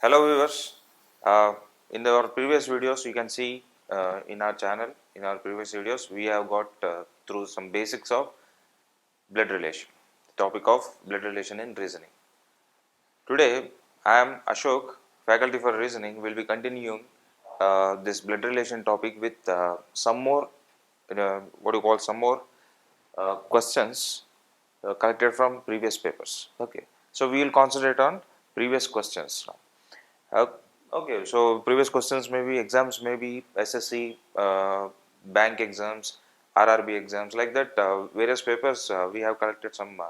Hello viewers, in our previous videos you can see in our channel, in our previous videos we have got through some basics of blood relation, the topic of blood relation in reasoning. Today I am Ashok, faculty for reasoning, will be continuing this blood relation topic with some more questions collected from previous papers. Okay, so we will concentrate on previous questions now. Uh, okay, so previous questions may be exams, may be SSC, bank exams, RRB exams, like that. Various papers we have collected some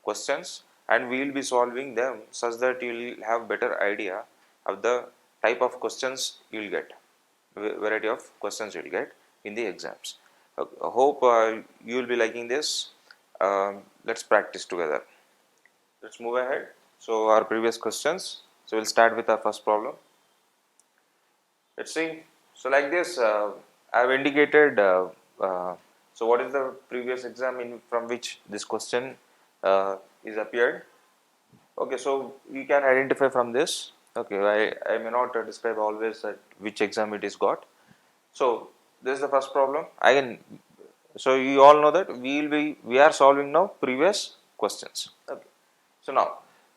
questions, and we will be solving them such that you will have better idea of the type of questions you will get, variety of questions you will get in the exams. Hope you will be liking this. Let's practice together. Let's move ahead. So our previous questions. So we'll start with our first problem. Let's see. So like this, I have indicated. So what is the previous exam from which this question is appeared? Okay, so you can identify from this. Okay, I may not describe always that which exam it is got. So this is the first problem. So you all know that we are solving now previous questions. Okay.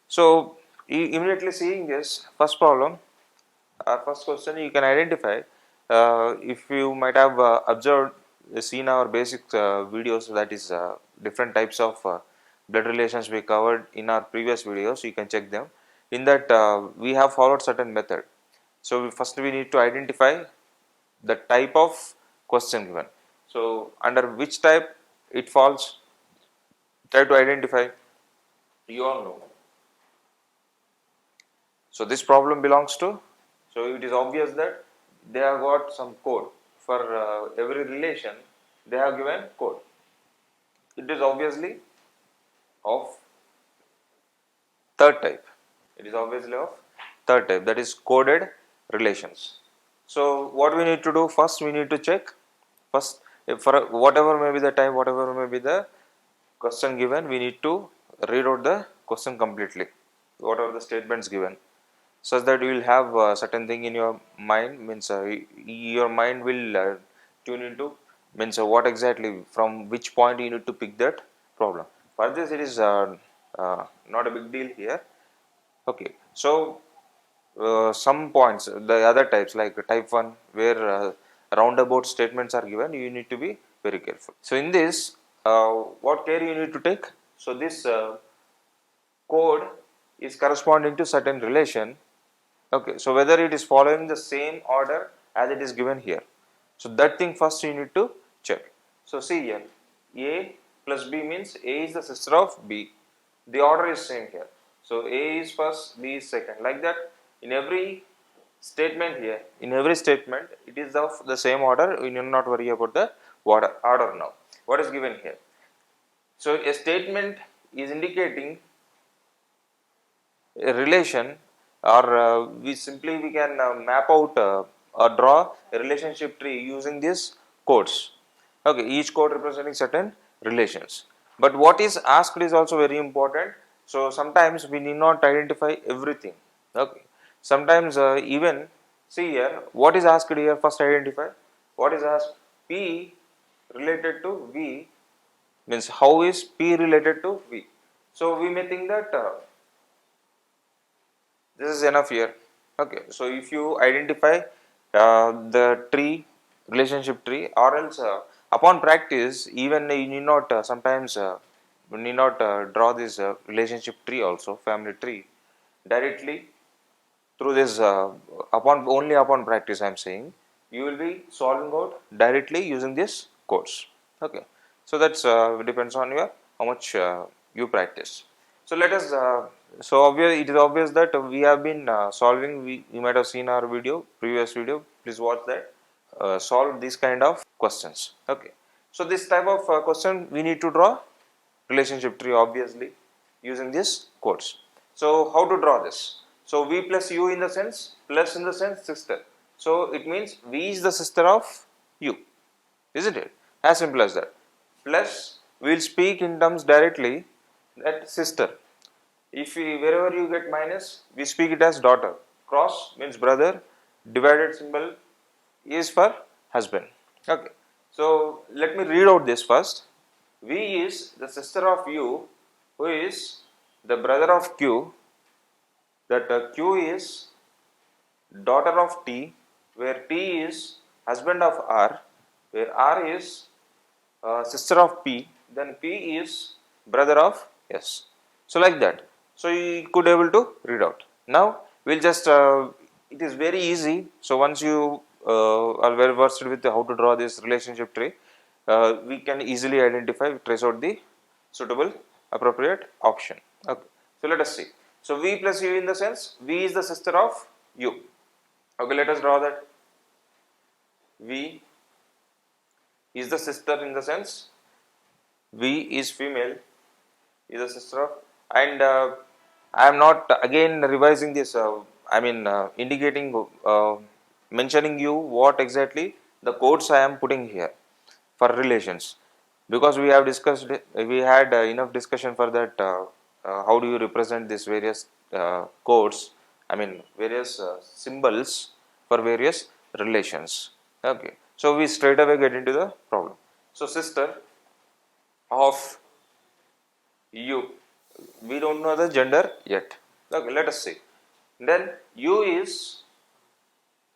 So immediately seeing this first problem, our first question, you can identify if you might have observed, seen our basic videos, that is different types of blood relations we covered in our previous videos. You can check them. In that we have followed certain method. So first we need to identify the type of question given. So under which type it falls, try to identify. You all know. So this problem belongs to, so it is obvious that they have got some code for every relation. They have given code. It is obviously of third type. It is obviously of third type, that is coded relations. So what we need to do first, we need to check first, if for whatever may be the type, whatever may be the question given, we need to read out the question completely, whatever the statements given, such that you will have certain thing in your mind, means your mind will tune into, means what exactly, from which point you need to pick that problem. For this it is not a big deal here. Okay, so some points, the other types like type 1 where roundabout statements are given, you need to be very careful. So in this what care you need to take, so this code is corresponding to certain relation. Okay, so whether it is following the same order as it is given here, so that thing first you need to check. So see here, A plus B means A is the sister of B. The order is same here. So A is first, B is second. Like that, in every statement here, in every statement, it is of the same order. We need not worry about the order now. What is given here? So a statement is indicating a relation, or we can map out or draw a relationship tree using these codes. Okay, each code representing certain relations. But what is asked is also very important. So sometimes we need not identify everything. Okay, sometimes even see here, what is asked here, first identify what is asked. P related to V means how is P related to V. So we may think that this is enough here. Okay, so if you identify the tree, relationship tree, or else upon practice, even you need not sometimes you need not draw this relationship tree also, family tree, directly through this only upon practice I am saying, you will be solving out directly using this codes. Okay, so that's depends on your how much you practice. So let us it is obvious that we have been solving, you might have seen our previous video, please watch that, solve these kind of questions. Okay, so this type of question we need to draw relationship tree obviously using these codes. So how to draw this? So V plus U in the sense, plus in the sense sister. So it means V is the sister of U, isn't it? As simple as that. Plus we will speak in terms directly that sister. If we, wherever you get minus, we speak it as daughter. cross means brother, divided symbol is for husband. Okay. So let me read out this first. V is the sister of U, who is the brother of Q. That Q is daughter of T, where T is husband of R, where R is sister of P, then P is brother of S. So like that. So you could able to read out. Now we'll just it is very easy. So once you are well versed with how to draw this relationship tree, we can easily identify, trace out the suitable appropriate option. Okay. So let us see. So V plus U in the sense V is the sister of U. Okay, let us draw that. V is the sister in the sense V is female, is the sister of, and I am not again revising this. Indicating, mentioning you what exactly the codes I am putting here for relations, because we have discussed. We had enough discussion for that. How do you represent these various codes? I mean various symbols for various relations. Okay, so we straight away get into the problem. So sister of U, we don't know the gender yet. Okay, let us see. Then U is,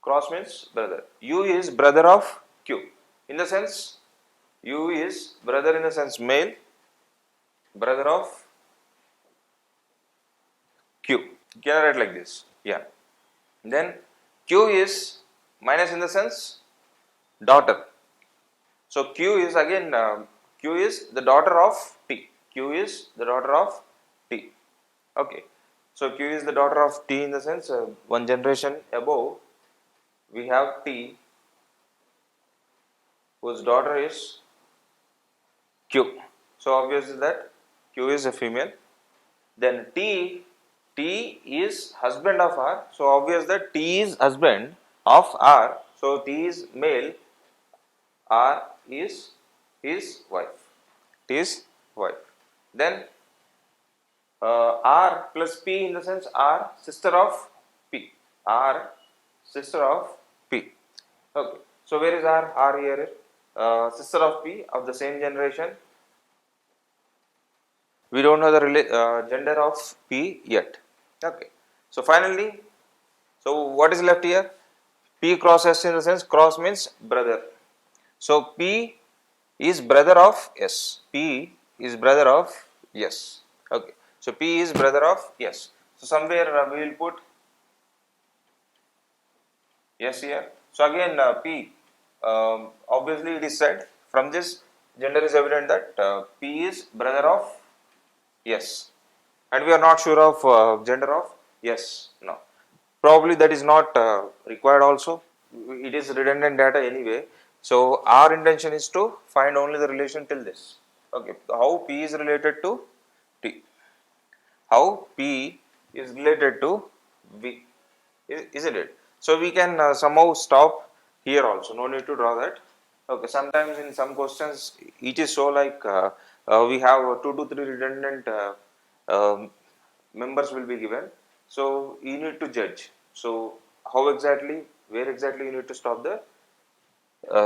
cross means brother. U is brother of Q. In the sense, U is brother in the sense male, brother of Q. Can I write like this? Yeah. Then Q is minus in the sense daughter. So Q is again Q is the daughter of T. Q is the daughter of T. Okay. So Q is the daughter of T in the sense one generation above we have T, whose daughter is Q. So obviously that Q is a female. Then T is husband of R. So obvious that T is husband of R. So T is male. R is his wife. T is wife. Then R plus P in the sense R sister of P. R sister of P. Okay. So where is R? R here. Sister of P of the same generation. We don't know the gender of P yet. Okay. So finally, so what is left here? P cross S in the sense cross means brother. So P is brother of S. P is brother of S. Okay. So P is brother of S. So somewhere we will put yes here. So again P, obviously it is said from this gender is evident that P is brother of yes, and we are not sure of gender of yes. No, probably that is not required also. It is redundant data anyway. So our intention is to find only the relation till this. Okay, how P is related to T, how P is related to V, isn't it? So we can somehow stop here also. No need to draw that. Okay, sometimes in some questions it is so like we have 2 to 3 redundant members will be given. So you need to judge. So how exactly, where exactly you need to stop the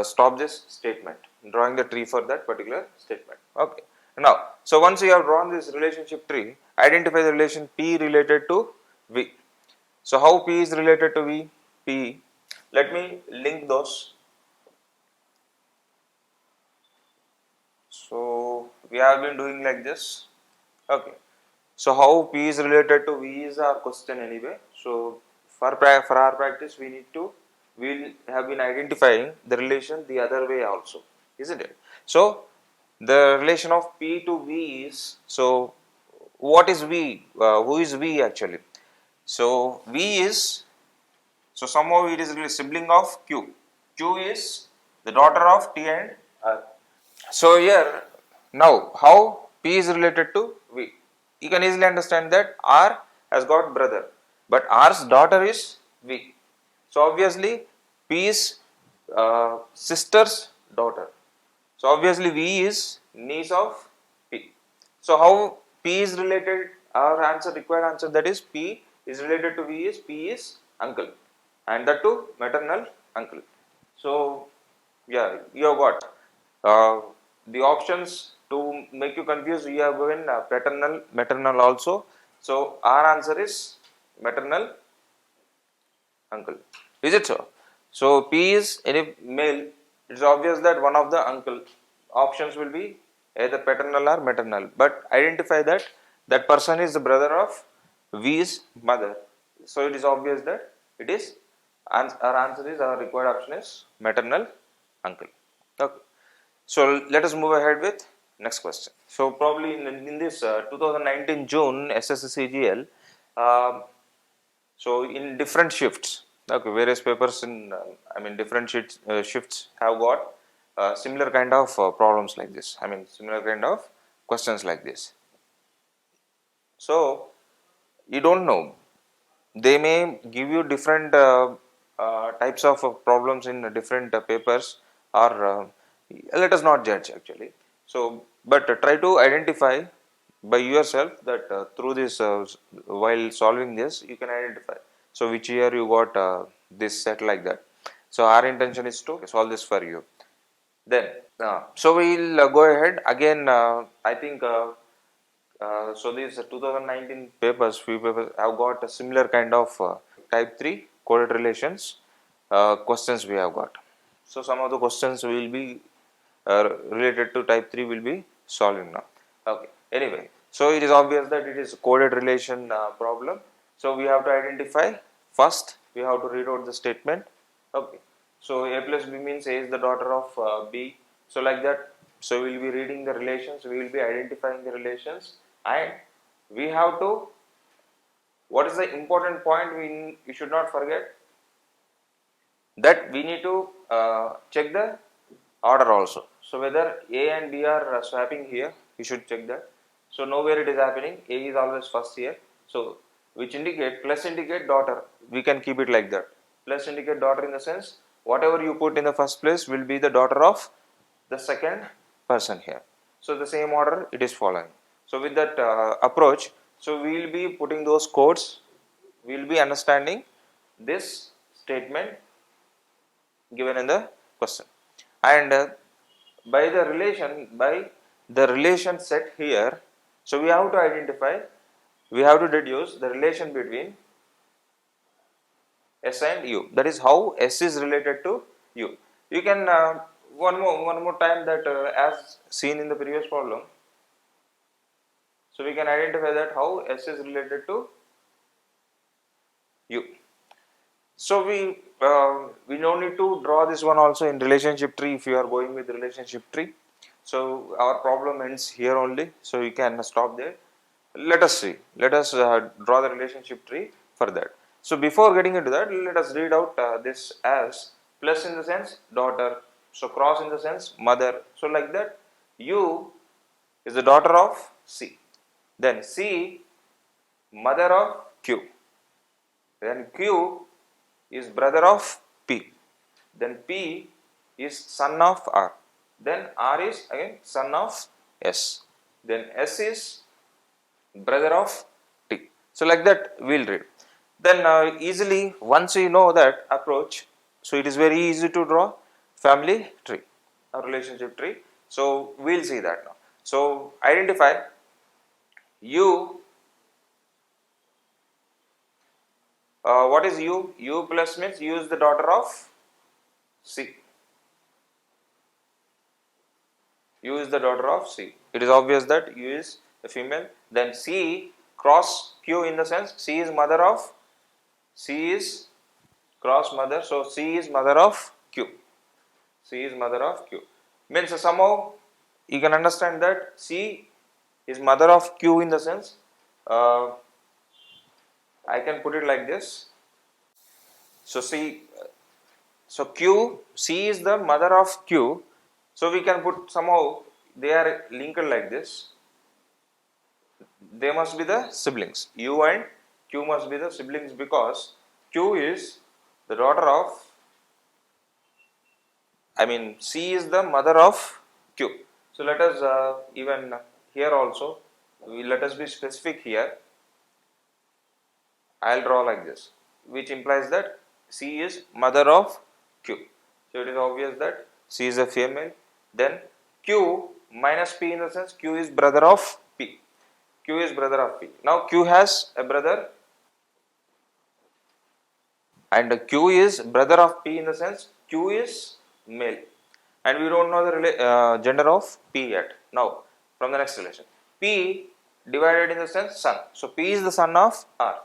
stop this statement, drawing the tree for that particular statement. Okay. Now, so once you have drawn this relationship tree, identify the relation P related to V. So how P is related to V? P. Let me link those. So we have been doing like this. Okay. So how P is related to V is our question anyway. So for our practice, we need to, we have been identifying the relation the other way also, isn't it? So the relation of P to V is, so what is V? Who is V actually? So V is, so somehow it is really sibling of Q. Q is the daughter of T and R. So here now how P is related to V? You can easily understand that R has got brother, but R's daughter is V. So obviously P is sister's daughter. So obviously V is niece of P. So how P is related? Our answer, required answer, that is P is related to V is P is uncle, and that too maternal uncle. So yeah, you have got the options to make you confused. We have given paternal, maternal also. So our answer is maternal uncle. Is it so? So P is any male. It's obvious that one of the uncle options will be either paternal or maternal. But identify that that person is the brother of V's mother. So it is obvious that it is. Our answer is, our required option is maternal uncle. Okay. So let us move ahead with next question. So probably in this 2019 June SSC so in different shifts, okay, various papers in I mean different shifts have got similar kind of problems like this. I mean similar kind of questions like this. So you don't know. They may give you different types of problems in different papers, or let us not judge actually. So, but try to identify by yourself that through this while solving this you can identify. So, which year you got this set like that. So, our intention is to solve this for you. Then, so we'll go ahead again. I think. So these 2019 papers, few papers have got a similar kind of type 3 coded relations questions we have got. So some of the questions will be related to type 3 will be solving now. Okay. Anyway, so it is obvious that it is coded relation problem. So we have to identify first. We have to read out the statement. Okay. So A plus B means A is the daughter of B. So like that. So we will be reading the relations. We will be identifying the relations, and we have to. What is the important point we should not forget? That we need to check the order also. So whether A and B are swapping here, you should check that. So nowhere it is happening. A is always first here. So which indicate plus indicate daughter. We can keep it like that. Plus indicate daughter in the sense whatever you put in the first place will be the daughter of the second person here. So the same order it is following. So with that approach, so we will be putting those codes. We will be understanding this statement given in the question, and by the relation set here, so we have to identify, we have to deduce the relation between S and U. That is how S is related to U. You can one more time that as seen in the previous problem. So we can identify that how S is related to U. So we don't need to draw this one also in relationship tree if you are going with relationship tree. So our problem ends here only. So you can stop there. Let us see. Let us draw the relationship tree for that. So before getting into that, let us read out this as plus in the sense daughter. So cross in the sense mother. So like that, U is the daughter of C. Then C mother of Q. Then Q is brother of P. Then P is son of R. Then R is again son of S. Then S is brother of T. So like that we will read. Then easily once you know that approach, so it is very easy to draw family tree, a relationship tree. So we will see that now. So identify U. What is U? U plus means U is the daughter of C. U is the daughter of C. It is obvious that U is the female. Then C cross Q in the sense C is mother of, C is cross mother. So C is mother of Q. C is mother of Q. Means somehow you can understand that C is mother of Q in the sense I can put it like this. So C is the mother of Q. So we can put somehow they are linked like this. They must be the siblings. U and Q must be the siblings because Q is the daughter of, C is the mother of Q. So let us even here also, let us be specific here. I'll draw like this. which implies that C is mother of Q. So it is obvious that C is a female. Then Q minus P, in the sense Q is brother of P. Q is brother of P. Now Q has a brother, and Q is brother of P, in the sense Q is male, and we don't know the gender of P yet. Now from the next relation, P divided, in the sense son. So P is the son of R.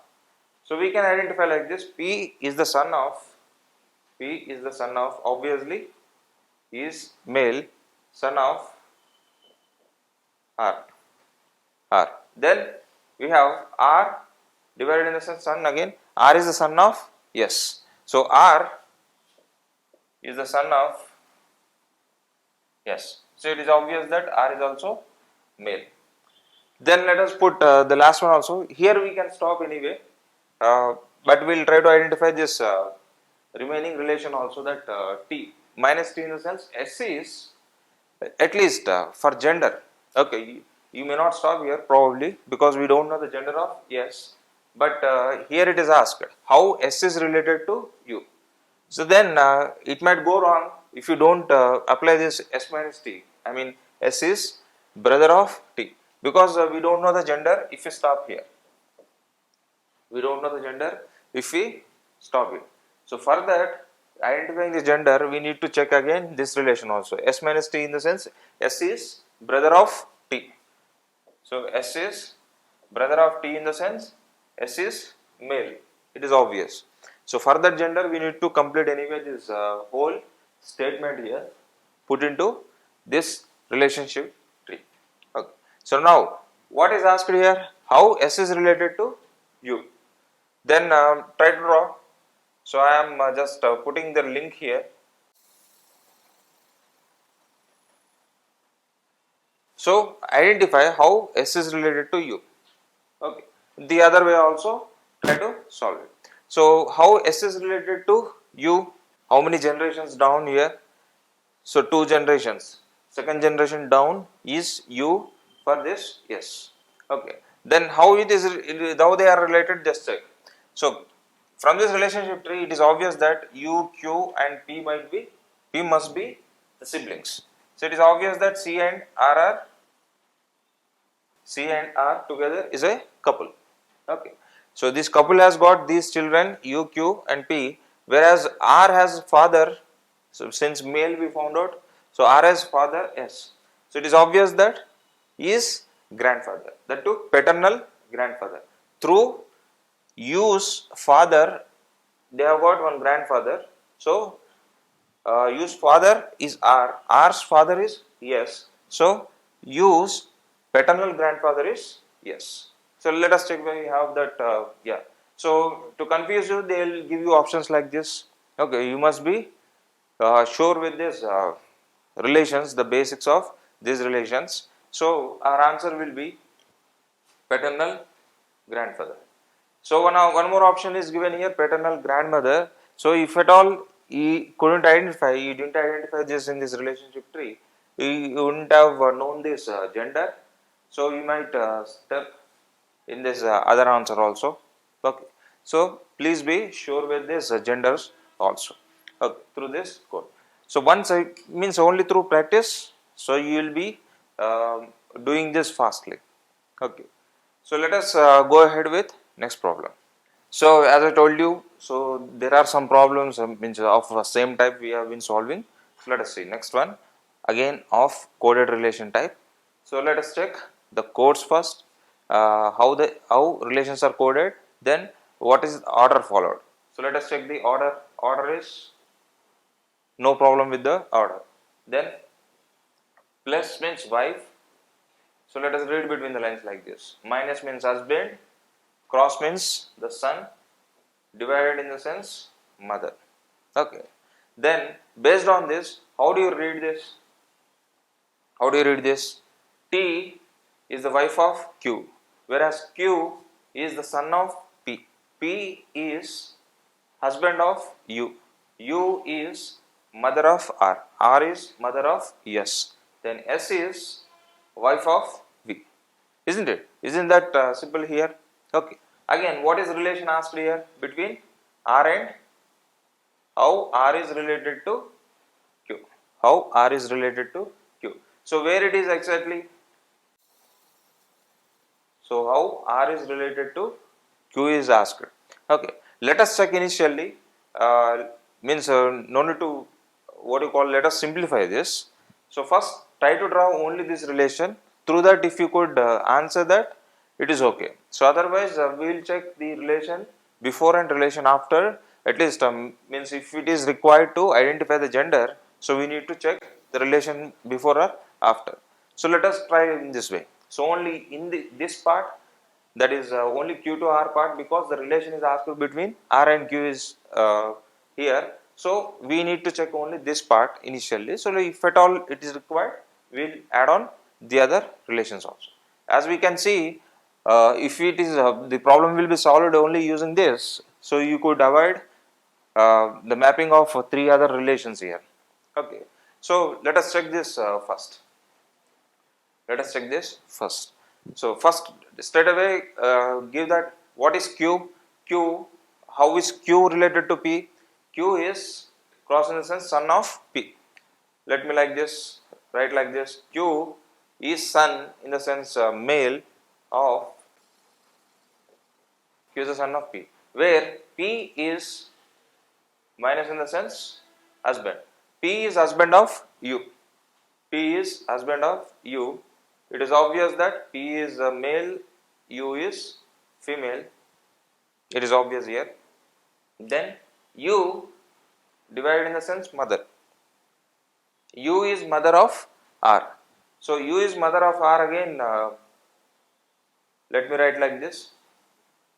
So we can identify like this: P is the son of obviously is male, son of R. Then we have R divided, in the sense son again. R is the son of S. So R is the son of S. So it is obvious that R is also male. Then let us put the last one also. Here we can stop anyway, but we'll try to identify this remaining relation also, that T minus T, in the sense S is, at least for gender. Okay, you may not stop here probably because we don't know the gender of S, but here it is asked how S is related to U. So then it might go wrong if you don't apply this S minus T. I mean S is brother of T, because we don't know the gender if we stop here. We don't know the gender if we stop it. So for that, identifying the gender, we need to check again this relation also. S minus T, in the sense S is brother of T. So S is brother of T, in the sense S is male. It is obvious. So for that gender, we need to complete anyway this whole statement here, put into this relationship tree. Okay. So now what is asked here? How S is related to U. Then try to draw. So I am just putting the link here. So identify how S is related to U. Okay. The other way also try to solve it. So how S is related to U? How many generations down here? So 2 generations. Second generation down is U for this S. Okay. Then how how they are related? Just check. So from this relationship tree, it is obvious that U, Q, and P must be the siblings. So it is obvious that C and R together is a couple. Okay. So this couple has got these children U, Q, and P, whereas R has father. So since male we found out, so R has father S. So it is obvious that he is grandfather. That too paternal grandfather. Through U's father, they have got one grandfather. So U's father is R, R's father is S. So U's paternal grandfather is S. So let us check where we have that. Yeah. So to confuse you, they will give you options like this. Okay, you must be sure with this relations, the basics of these relations. So our answer will be paternal grandfather. So one more option is given here, paternal grandmother. So if at all he couldn't identify, he didn't identify this in this relationship tree, he wouldn't have known this gender. So you might step in this other answer also. Okay. So please be sure with this genders also. Okay, through this code. So once I means only through practice. So you will be doing this fastly. Okay. So let us go ahead with next problem. So as I told you, so there are some problems means of the same type we have been solving. So let us see next one, again of coded relation type. So let us check the codes first. How relations are coded. Then what is the order followed. So let us check the order. Order is no problem with the order. Then plus means wife. So let us read between the lines like this. Minus means husband. Cross means the son. Divided in the sense mother. Okay. Then based on this, how do you read this? How do you read this? T is the wife of Q, whereas Q is the son of P. P is husband of U. U is mother of R. R is mother of S. Then S is wife of V. Isn't it? Isn't that simple here? Okay. Again, what is the relation asked here between R and how R is related to Q. How R is related to Q. So where it is exactly? So how R is related to Q is asked. Okay. Let us check initially. Means no need to what you call. Let us simplify this. So first try to draw only this relation. Through that, if you could answer that, it is okay. So otherwise, we will check the relation before and relation after. At least means if it is required to identify the gender, so we need to check the relation before or after. So let us try in this way. So only in this part, that is only Q to R part, because the relation is asked between R and Q is here. So we need to check only this part initially. So if at all it is required, we will add on the other relations also. As we can see, if it is the problem will be solved only using this, so you could avoid the mapping of three other relations here. Okay, so let us check this first. Let us check this first. So first straight away give that what is Q. Q, how is Q related to P? Q is cross in the sense son of P. Let me like this, write like this. Q is son in the sense male of, Q is the son of P, where P is minus in the sense husband. P is husband of U. P is husband of U. It is obvious that P is a male, U is female. It is obvious here. Then U divided in the sense mother. U is mother of R. So U is mother of R again. Let me write like this.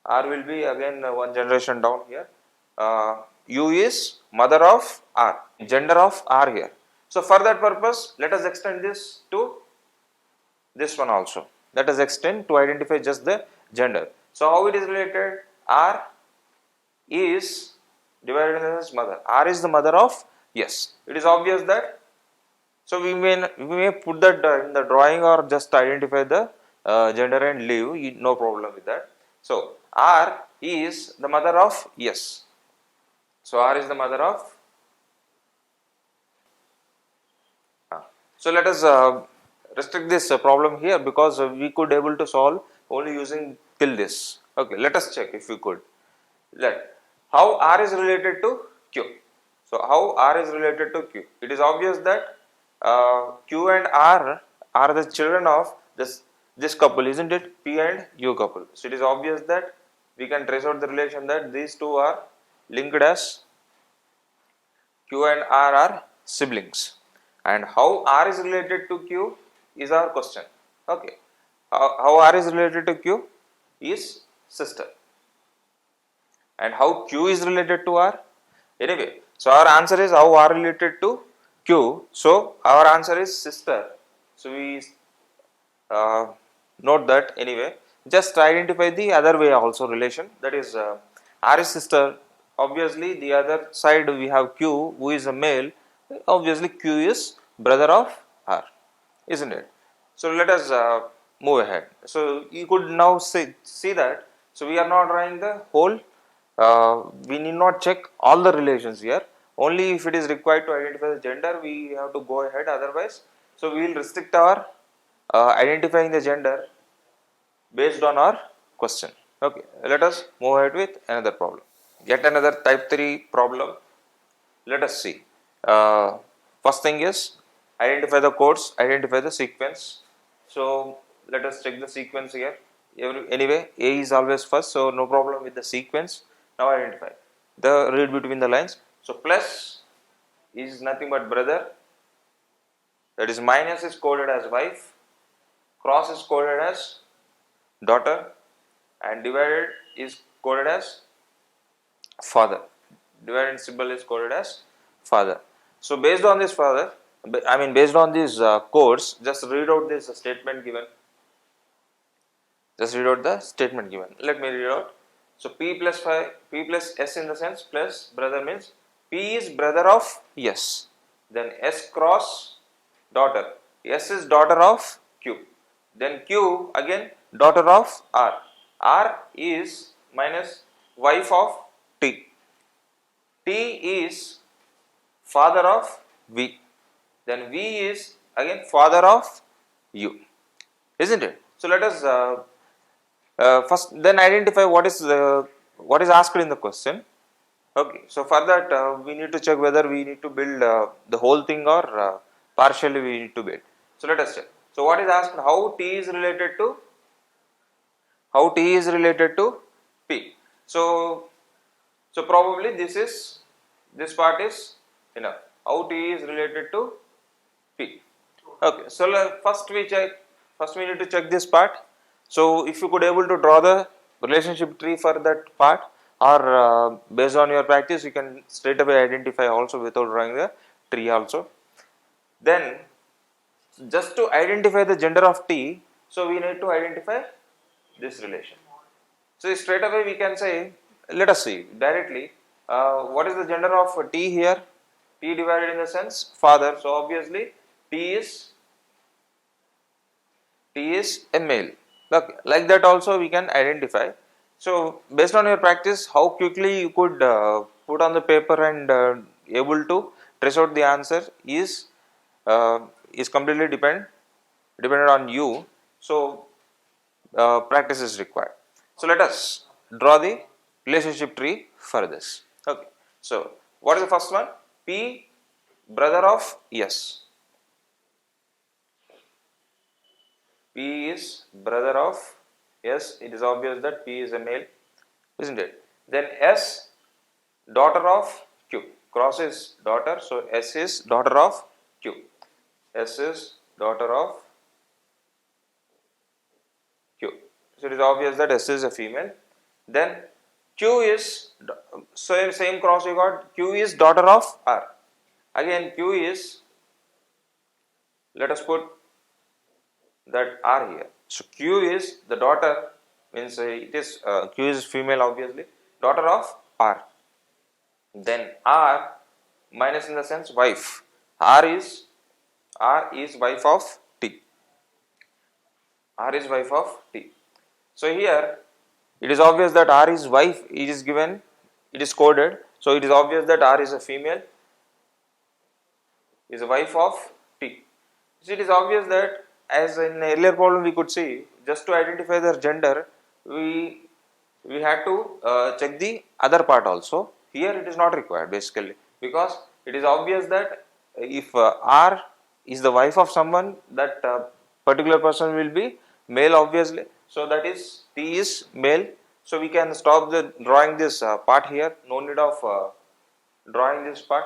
R will be again one generation down here. U is mother of R. Gender of R here. So for that purpose, let us extend this to this one also. Let us extend to identify just the gender. So how it is related? R is divided as mother. R is the mother of, yes. It is obvious that. So we may put that in the drawing or just identify the gender and leave. No problem with that. So R is the mother of, yes. So R is the mother of. So let us restrict this problem here, because we could able to solve only using till this. Okay, let us check if we could. Let how R is related to Q. So how R is related to Q? It is obvious that Q and R are the children of this couple, isn't it? P and U couple. So it is obvious that we can trace out the relation that these two are linked as Q and R are siblings. And how R is related to Q is our question. Okay, how R is related to Q is sister. And how Q is related to R? Anyway, so our answer is how R related to Q. So our answer is sister. So we note that anyway. Just identify the other way also relation, that is R is sister. Obviously the other side we have Q who is a male. Obviously Q is brother of R, isn't it? So let us move ahead. So you could now see that. So we are not drawing the whole. We need not check all the relations here. Only if it is required to identify the gender, we have to go ahead. Otherwise, so we will restrict our identifying the gender based on our question. Okay, let us move ahead with another problem. Yet another type 3 problem. Let us see. First thing is identify the codes, identify the sequence. So let us check the sequence here. Anyway, A is always first, so no problem with the sequence. Now identify the read between the lines. So plus is nothing but brother, that is minus is coded as wife, cross is coded as daughter, and divided is coded as father. Divided symbol is coded as father. So based on this based on these codes, just read out this statement given. Just read out the statement given. Let me read out. So P plus S in the sense plus brother means P is brother of S. Then S cross daughter. S is daughter of Q. Then Q again daughter of R. R is minus wife of T. T is father of V, then V is again father of U, isn't it? So let us first then identify what is asked in the question. Okay, so for that we need to check whether we need to build the whole thing or partially we need to build. So let us check. So what is asked? How T is related to P. So probably this part is enough. How T is related to P. Okay, so first we need to check this part. So if you could able to draw the relationship tree for that part, or based on your practice you can straight away identify also without drawing the tree also. Then just to identify the gender of T, so we need to identify this relation. So straight away we can say, let us see directly what is the gender of T here. T divided in the sense father, so obviously T is a male. Okay, like that also we can identify. So based on your practice, how quickly you could put on the paper and able to trace out the answer is completely dependent on you. So practice is required. So let us draw the relationship tree for this. Okay. So what is the first one? P, brother of S. P is brother of S. It is obvious that P is a male, isn't it? Then S, daughter of Q. Cross is daughter, so S is daughter of Q. S is daughter of Q. So it is obvious that S is a female. Then Q is, so same cross you got, Q is daughter of R. Again Q is, let us put that R here. So Q is the daughter, means it is Q is female obviously, daughter of R. Then R minus in the sense wife. R is wife of T. R is wife of T. So here it is obvious that R is wife, it is given, it is coded. So it is obvious that R is a female, is a wife of T. So it is obvious that as in earlier problem we could see, just to identify their gender, we had to check the other part also. Here it is not required basically, because it is obvious that if R is the wife of someone, that particular person will be male obviously. So that is T is male. So we can stop the drawing this part here. No need of drawing this part,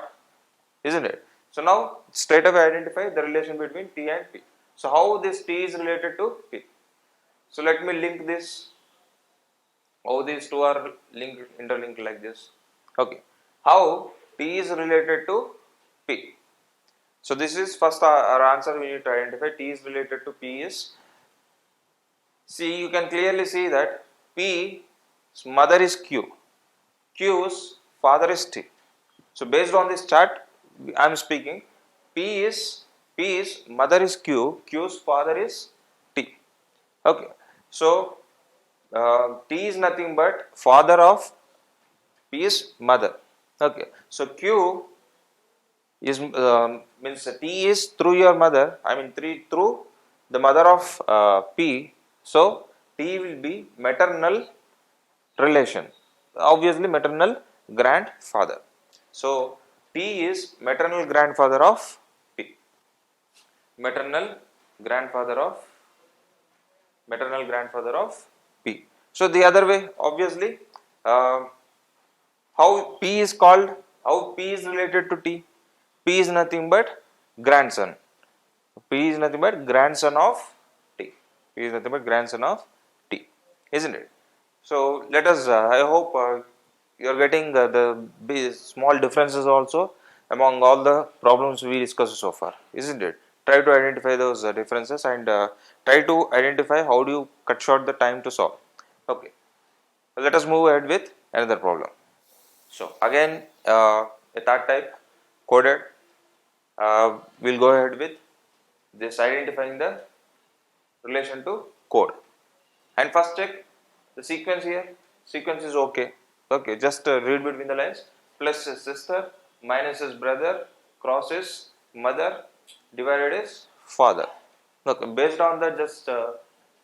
isn't it? So now straight away identify the relation between T and P. So how this T is related to P? So let me link this. How these two are interlinked like this. Okay. How T is related to P? So this is first our answer we need to identify. T is related to P is, see, you can clearly see that P's mother is Q, Q's father is T. So based on this chart I am speaking, P's mother is Q, Q's father is T. Okay. So T is nothing but father of P's mother. Okay. So Q is means T is through your mother. I mean through the mother of P. So T will be maternal relation. Obviously maternal grandfather. So T is maternal grandfather of P. Maternal grandfather of P. So the other way, obviously, how P is called, how P is related to T. P is nothing but grandson. P is nothing but grandson of T. P is nothing but grandson of T, isn't it? So let us. I hope you are getting the small differences also among all the problems we discussed so far, isn't it? Try to identify those differences and try to identify how do you cut short the time to solve. Okay, let us move ahead with another problem. So again, a third type coded. We'll go ahead with this identifying the relation to code. And first check the sequence here. Sequence is okay. Okay, just read between the lines. plus is sister, minus is brother, cross is mother, divided is father. Okay, based on that, just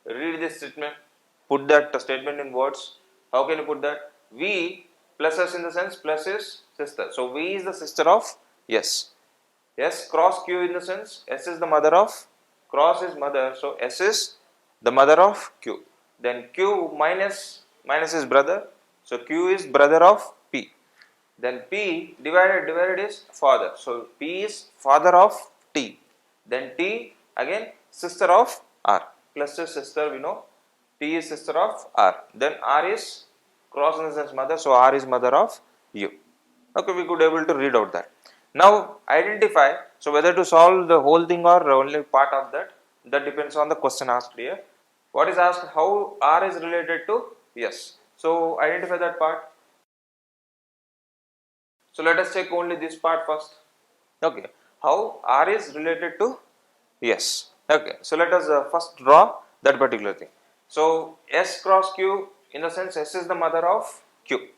read this statement, put that statement in words. How can you put that? V plus S in the sense plus is sister. So V is the sister of S. S cross Q in the sense S is the mother of, cross is mother, so S is the mother of Q. Then Q minus is brother, so Q is brother of P. Then P divided is father, so P is father of T. Then T again sister of R, plus is sister, we know, T is sister of R. Then R is cross in the sense mother, so R is mother of U. Okay, we could able to read out that. Now identify, so whether to solve the whole thing or only part of that, that depends on the question asked here. What is asked? How R is related to S. So identify that part. So let us check only this part first. Okay, how R is related to S. Okay, so let us first draw that particular thing. So S cross Q, in the sense S is the mother of Q.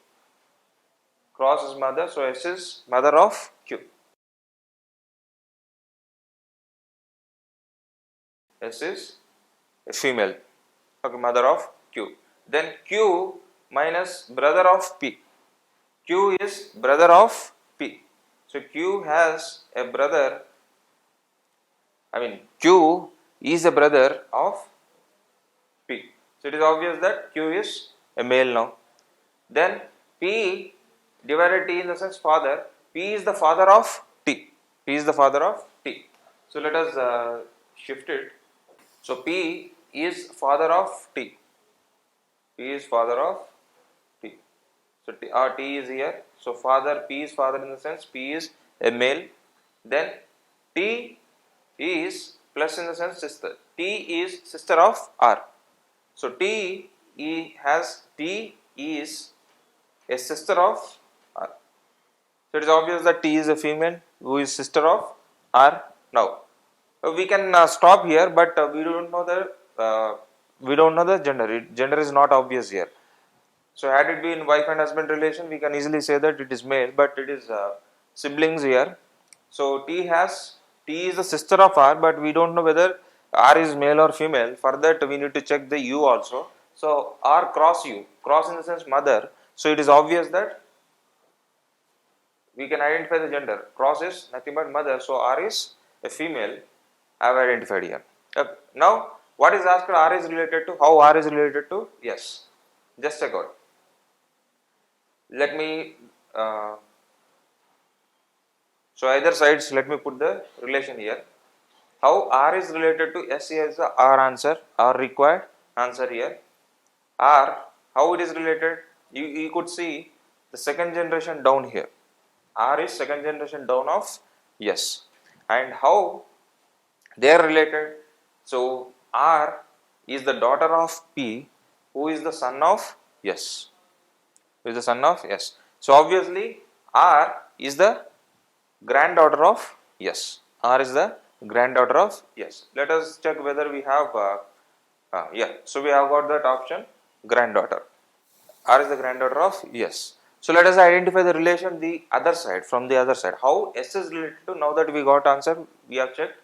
Cross is mother, so S is mother of Q. S is a female. Okay, mother of Q. Then Q minus brother of P. Q is brother of P. So Q has a brother, Q is a brother of P. So it is obvious that Q is a male now. Then P divided T in the sense father. P is the father of T. P is the father of T. So let us shift it. So P is father of T. P is father of T. So T is here. So father, P is father in the sense P is a male. Then T is plus in the sense sister. T is sister of R. So T is a sister of R. So it is obvious that T is a female who is sister of R. Now we can stop here, but we don't know the gender. Gender is not obvious here. So had it been wife and husband relation, we can easily say that it is male, but it is siblings here. So T is the sister of R, but we don't know whether R is male or female. For that we need to check the U also. So R cross U, cross in the sense mother. So it is obvious that we can identify the gender. Cross is nothing but mother, so R is a female. I have identified here. Now what is asked? R is related to, how R is related to? Yes. Just check out. Let me so either sides, let me put the relation here. How R is related to S is the R answer, R required answer here. R, how it is related? You could see the second generation down here. R is second generation down of S. And how they are related? So R is the daughter of P, who is the son of S. Who is the son of S. So obviously R is the granddaughter of S. R is the granddaughter of S. Let us check whether we have so we have got that option, granddaughter. R is the granddaughter of S. So let us identify the relation the other side, from the other side. How S is related to, now that we got answer, we have checked.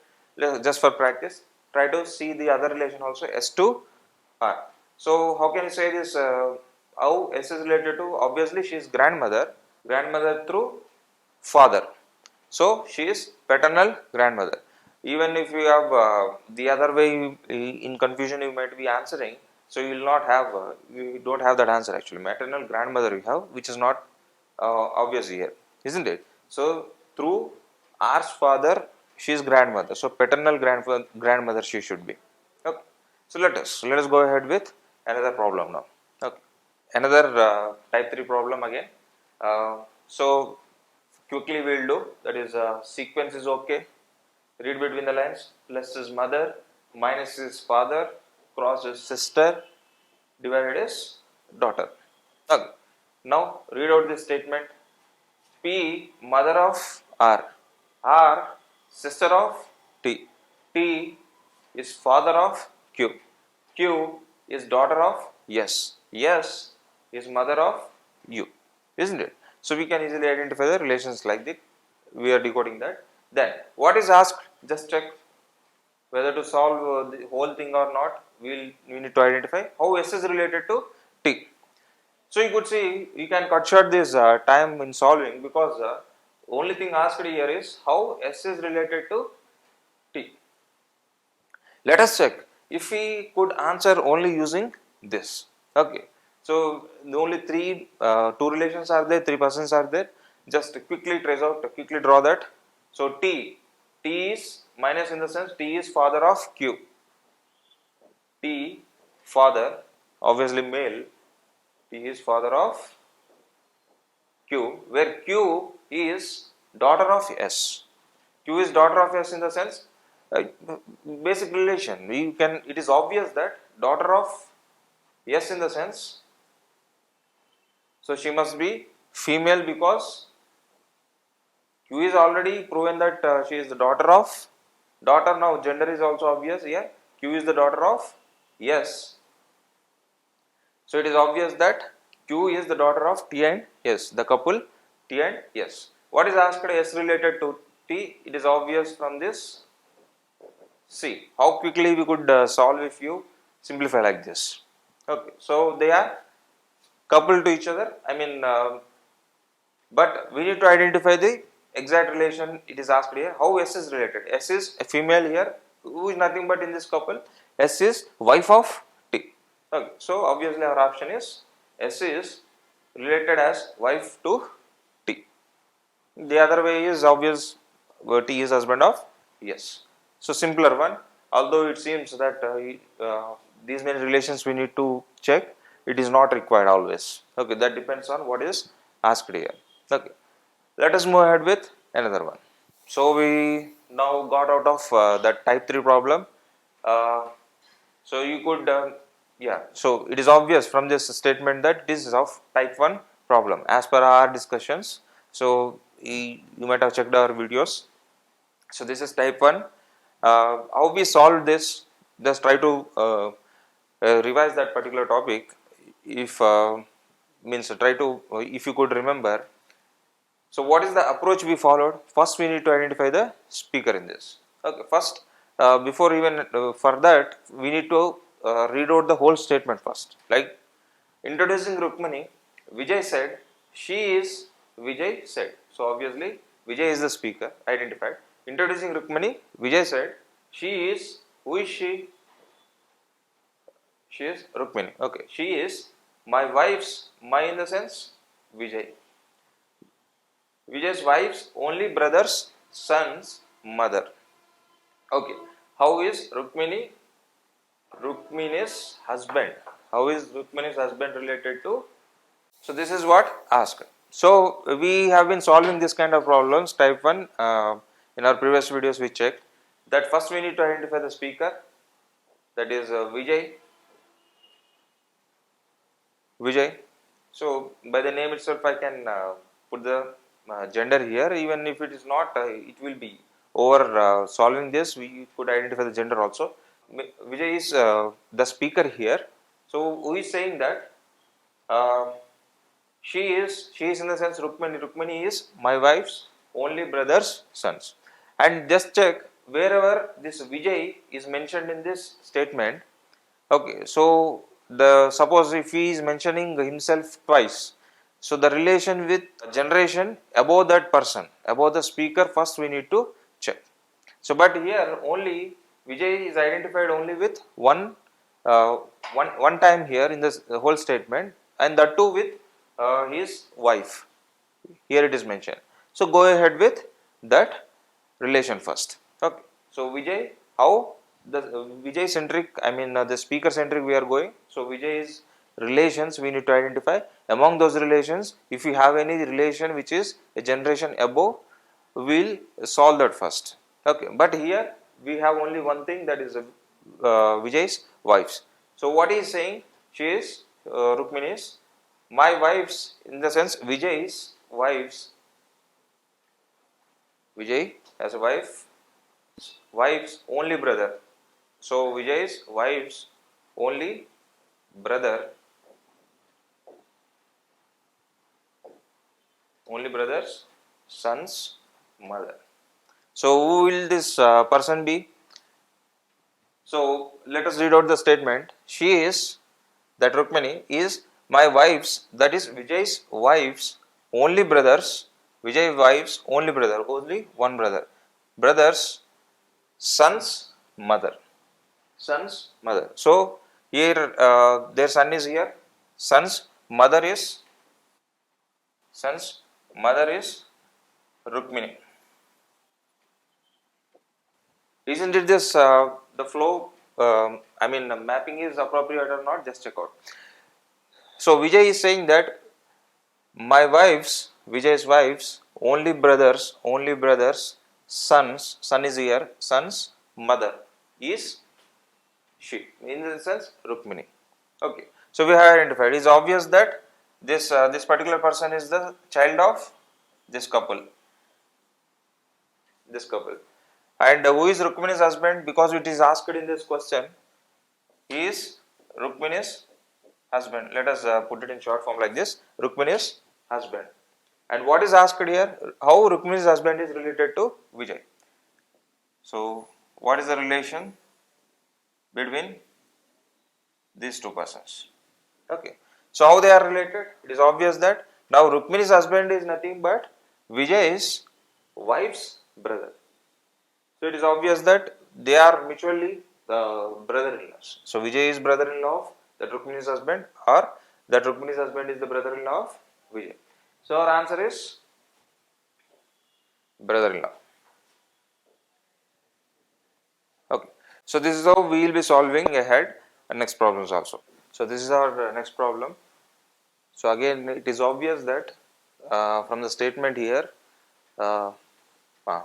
Just for practice, try to see the other relation also, S to R. So how can you say this, how S is related to? Obviously she is grandmother through father. So she is paternal grandmother. Even if you have the other way, in confusion you might be answering, so you will not have, you don't have that answer actually. Maternal grandmother you have, which is not obvious here, isn't it? So through R's father, she is grandmother. So paternal grandmother she should be. Okay. So let us go ahead with another problem now. Okay. Another type 3 problem again. So quickly we will do, that is sequence is okay. Read between the lines. Plus is mother, minus is father, cross is sister, divided is daughter. Okay. Now read out this statement. P mother of R, R sister of T, T is father of Q, Q is daughter of S, S is mother of U, isn't it? So we can easily identify the relations like that. We are decoding that. Then what is asked, just check whether to solve the whole thing or not. We need to identify how S is related to T. So you could see, you can cut short this time in solving, because only thing asked here is how S is related to T. Let us check if we could answer only using this. Okay, so the only two relations are there, three persons are there. Just quickly trace out, quickly draw that. So T is minus, in the sense T is father of Q. T father, obviously male. T is father of Q, where Q is daughter of S. Q is daughter of S, in the sense uh, basic relation. We can. It is obvious that daughter of S, in the sense, so she must be female, because Q is already proven that she is the daughter of daughter. Now gender is also obvious here. Q is the daughter of S. So it is obvious that Q is the daughter of T and S, the couple T and S. What is asked S related to T? It is obvious from this. See how quickly we could solve if you simplify like this. Okay, so they are coupled to each other. I mean, but we need to identify the exact relation. It is asked here how S is related. S is a female here, who is nothing but in this couple. S is wife of T. Okay, so obviously our option is S is related as wife to T. The other way is obvious, T is husband of S. So simpler one, although it seems that these many relations we need to check, it is not required always. Okay, that depends on what is asked here. Okay, let us move ahead with another one. So we now got out of that type 3 problem. So you could, yeah, so it is obvious from this statement that this is of type 1 problem as per our discussions. So you might have checked our videos. So this is type 1. How we solve this, just try to revise that particular topic. If means try to, if you could remember. So what is the approach we followed? First we need to identify the speaker in this. Okay, first before even for that we need to read out the whole statement first. Like introducing Rukmani, Vijay said, she is, Vijay said. So obviously Vijay is the speaker identified. Introducing Rukmani, Vijay said, she is, who is she? She is Rukmani. Okay, she is my wife's, my in the sense Vijay. Vijay's wife's only brother's son's mother. Okay, how is Rukmini? Rukmini's husband. How is Rukmini's husband related to? So this is what asked. So we have been solving this kind of problems type 1 in our previous videos. We checked that first we need to identify the speaker, that is Vijay. Vijay. So by the name itself I can put the gender here, even if it is not, it will be over solving this we could identify the gender also. Vijay is the speaker here. So who is saying that she is in the sense Rukmani is my wife's only brother's sons. And just check wherever this Vijay is mentioned in this statement. Okay, so the suppose if he is mentioning himself twice, so the relation with generation above that person, above the speaker, first we need to check. So but here only Vijay is identified only with one time here in this whole statement, and that too with his wife. Here it is mentioned. So go ahead with that relation first. Okay. So Vijay, how the Vijay centric, I mean the speaker centric we are going. So Vijay is relations we need to identify. Among those relations, if you have any relation which is a generation above, we'll solve that first. Okay. But here we have only one thing, that is Vijay's wife's. So what he is saying, she is Rukmini's, my wife's, in the sense Vijay's wife's. Vijay has a wife's only brother. So Vijay's wife's only brother only brothers, son's mother. So who will this person be? So let us read out the statement. She is, that Rukmini is my wife's, that is Vijay's wife's only brothers, Vijay's wife's only brother, only one brother, brother's son's mother, son's mother. So here their son is here, son's mother is, son's mother is Rukmini. Isn't it this the flow? I mean, the mapping is appropriate or not? Just check out. So Vijay is saying that my wife's, Vijay's wife's only brothers, sons, son is here, son's mother is she. In the sense, Rukmini. Okay. So we have identified. It is obvious that this particular person is the child of this couple. This couple. And who is Rukmini's husband? Because it is asked in this question. He is Rukmini's husband. Let us put it in short form like this. Rukmini's husband. And what is asked here? How Rukmini's husband is related to Vijay. So, what is the relation between these two persons? Okay. So, how they are related? It is obvious that now Rukmini's husband is nothing but Vijay's wife's brother. So, it is obvious that they are mutually brother-in-laws. So, Vijay is brother-in-law of that Rukmini's husband, or that Rukmini's husband is the brother-in-law of Vijay. So, our answer is brother-in-law. Okay. So, this is how we will be solving ahead and next problems also. So, this is our next problem. So, again it is obvious that from the statement here,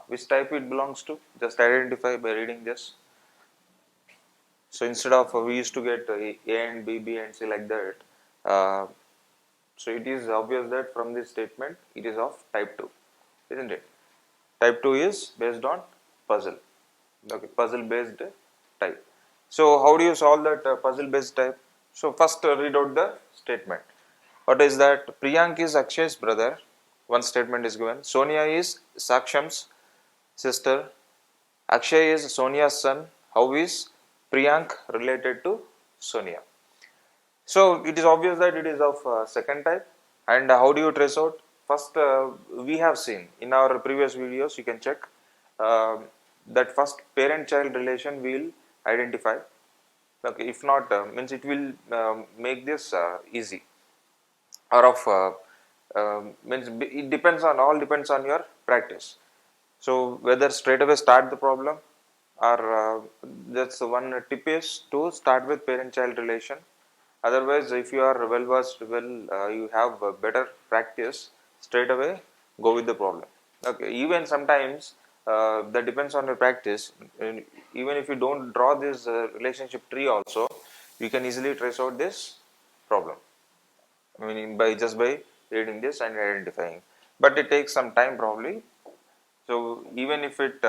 which type it belongs to, just identify by reading this. So, instead of we used to get A and B, B and C like that, so it is obvious that from this statement it is of type 2, isn't it? Type 2 is based on puzzle, okay, puzzle based type. So, how do you solve that puzzle based type? So, first read out the statement. What is that? Priyank is Akshay's brother, one statement is given. Sonia is Saksham's sister. Akshay is Sonia's son. How is Priyank related to Sonia? So, it is obvious that it is of second type. And how do you trace out? First, we have seen in our previous videos, you can check that first parent-child relation we will identify. Okay, if not, means it will make this easy. Or of means it depends on, all depends on your practice. So whether straight away start the problem, or that's one tip is to start with parent-child relation. Otherwise, if you are well versed, you have better practice, straight away go with the problem. Okay, even sometimes that depends on your practice. Even if you don't draw this relationship tree also, you can easily trace out this problem. I mean, by reading this and identifying, but it takes some time probably. So even if it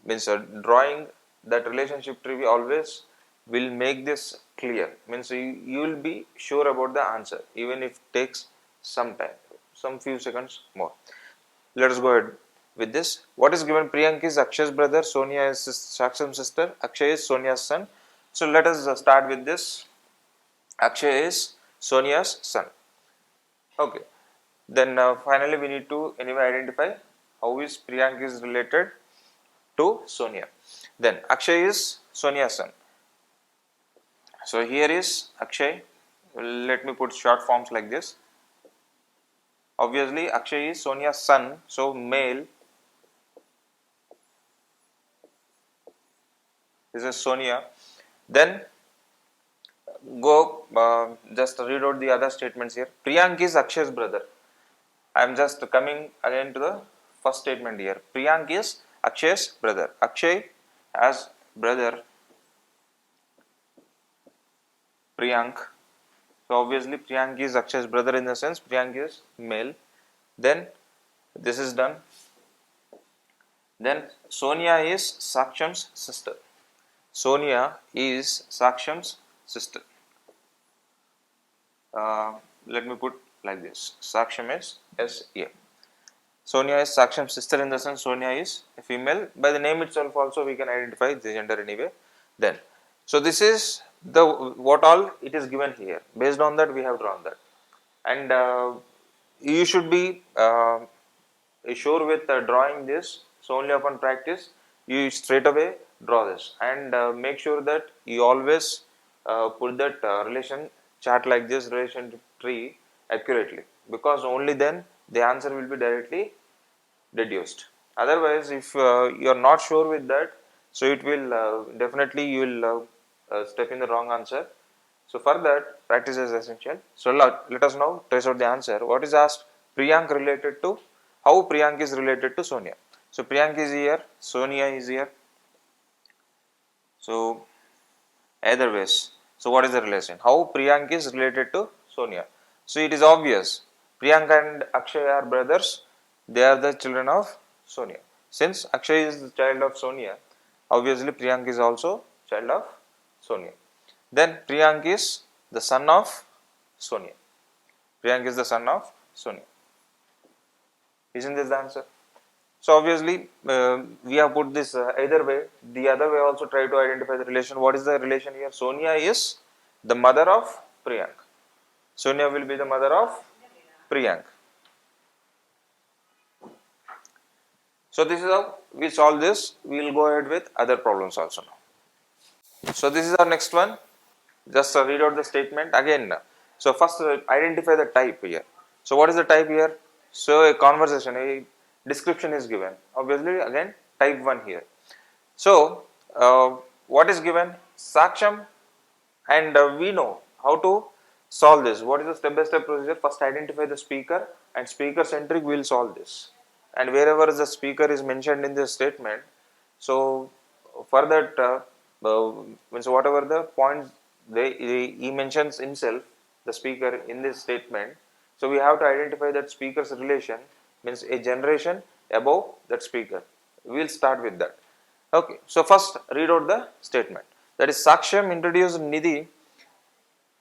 means drawing that relationship tree, we always will make this clear. Means you will be sure about the answer, even if it takes some time, some few seconds more. Let us go ahead with this. What is given? Priyank is Akshay's brother, Sonia is Saksham's sister, Akshay is Sonia's son. So let us start with this. Akshay is Sonia's son. Okay. Then finally we need to anyway identify how is Priyank is related to Sonia. Then Akshay is Sonia's son. So here is Akshay. Let me put short forms like this. Obviously Akshay is Sonia's son, so male. This is Sonia. Then go just read out the other statements here. Priyank is Akshay's brother. I am just coming again to the first statement here. Priyank is Akshay's brother. Akshay has brother Priyank. So obviously Priyank is Akshay's brother, in the sense Priyank is male. Then this is done. Then Sonia is Saksham's sister. Sonia is Saksham's sister. Let me put like this. Saksham is S here. Sonia is Saksham's sister, in the sense Sonia is a female. By the name itself also we can identify the gender anyway. Then, so this is the what all it is given here. Based on that we have drawn that, and you should be sure with drawing this. So only upon practice you straight away draw this, and make sure that you always put that relation chart like this, relation tree accurately, because only then the answer will be directly deduced. Otherwise, if you are not sure with that, so it will definitely you will step in the wrong answer. So for that, practice is essential. So let us now trace out the answer. What is asked? Priyank related to, how Priyank is related to Sonia. So Priyank is here, Sonia is here. So either ways. So what is the relation? How Priyank is related to Sonia? So it is obvious. Priyank and Akshay are brothers. They are the children of Sonia. Since Akshay is the child of Sonia, obviously Priyank is also child of Sonia. Then Priyank is the son of Sonia. Priyank is the son of Sonia. Isn't this the answer? So obviously we have put this either way. The other way also try to identify the relation. What is the relation here? Sonia is the mother of Priyank. Sonia will be the mother of Priyank. So this is how we solve this. We will go ahead with other problems also now. So this is our next one. Just read out the statement again. So first identify the type here. So what is the type here? So a conversation, a description is given. Obviously again type 1 here. So what is given? Saksham, and we know how to solve this. What is the step by step procedure? First identify the speaker, and speaker centric we will solve this. And wherever the speaker is mentioned in this statement, so for that means whatever the points he mentions himself, the speaker, in this statement, so we have to identify that speaker's relation, means a generation above that speaker. We will start with that. Okay, so first read out the statement. That is, Saksham introduced Nidhi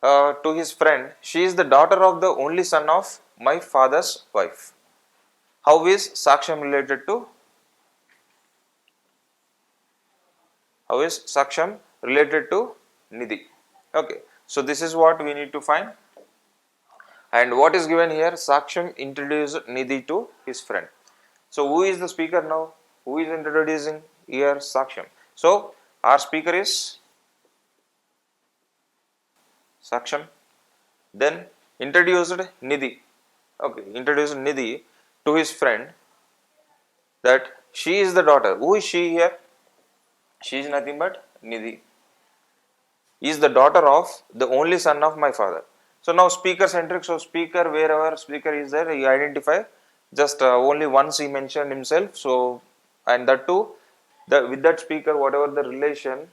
to his friend. She is the daughter of the only son of my father's wife. How is Saksham related to? How is Saksham related to Nidhi? Okay, so this is what we need to find. And what is given here? Saksham introduced Nidhi to his friend. So who is the speaker now? Who is introducing here? Saksham. So our speaker is Saksham. Then introduced Nidhi. Okay, introduced Nidhi to his friend, that she is the daughter. Who is she here? She is nothing but Nidhi. Is the daughter of the only son of my father. So now speaker centric. So speaker, wherever speaker is there, you identify. Just only once he mentioned himself. So, and that too, with that speaker, whatever the relation,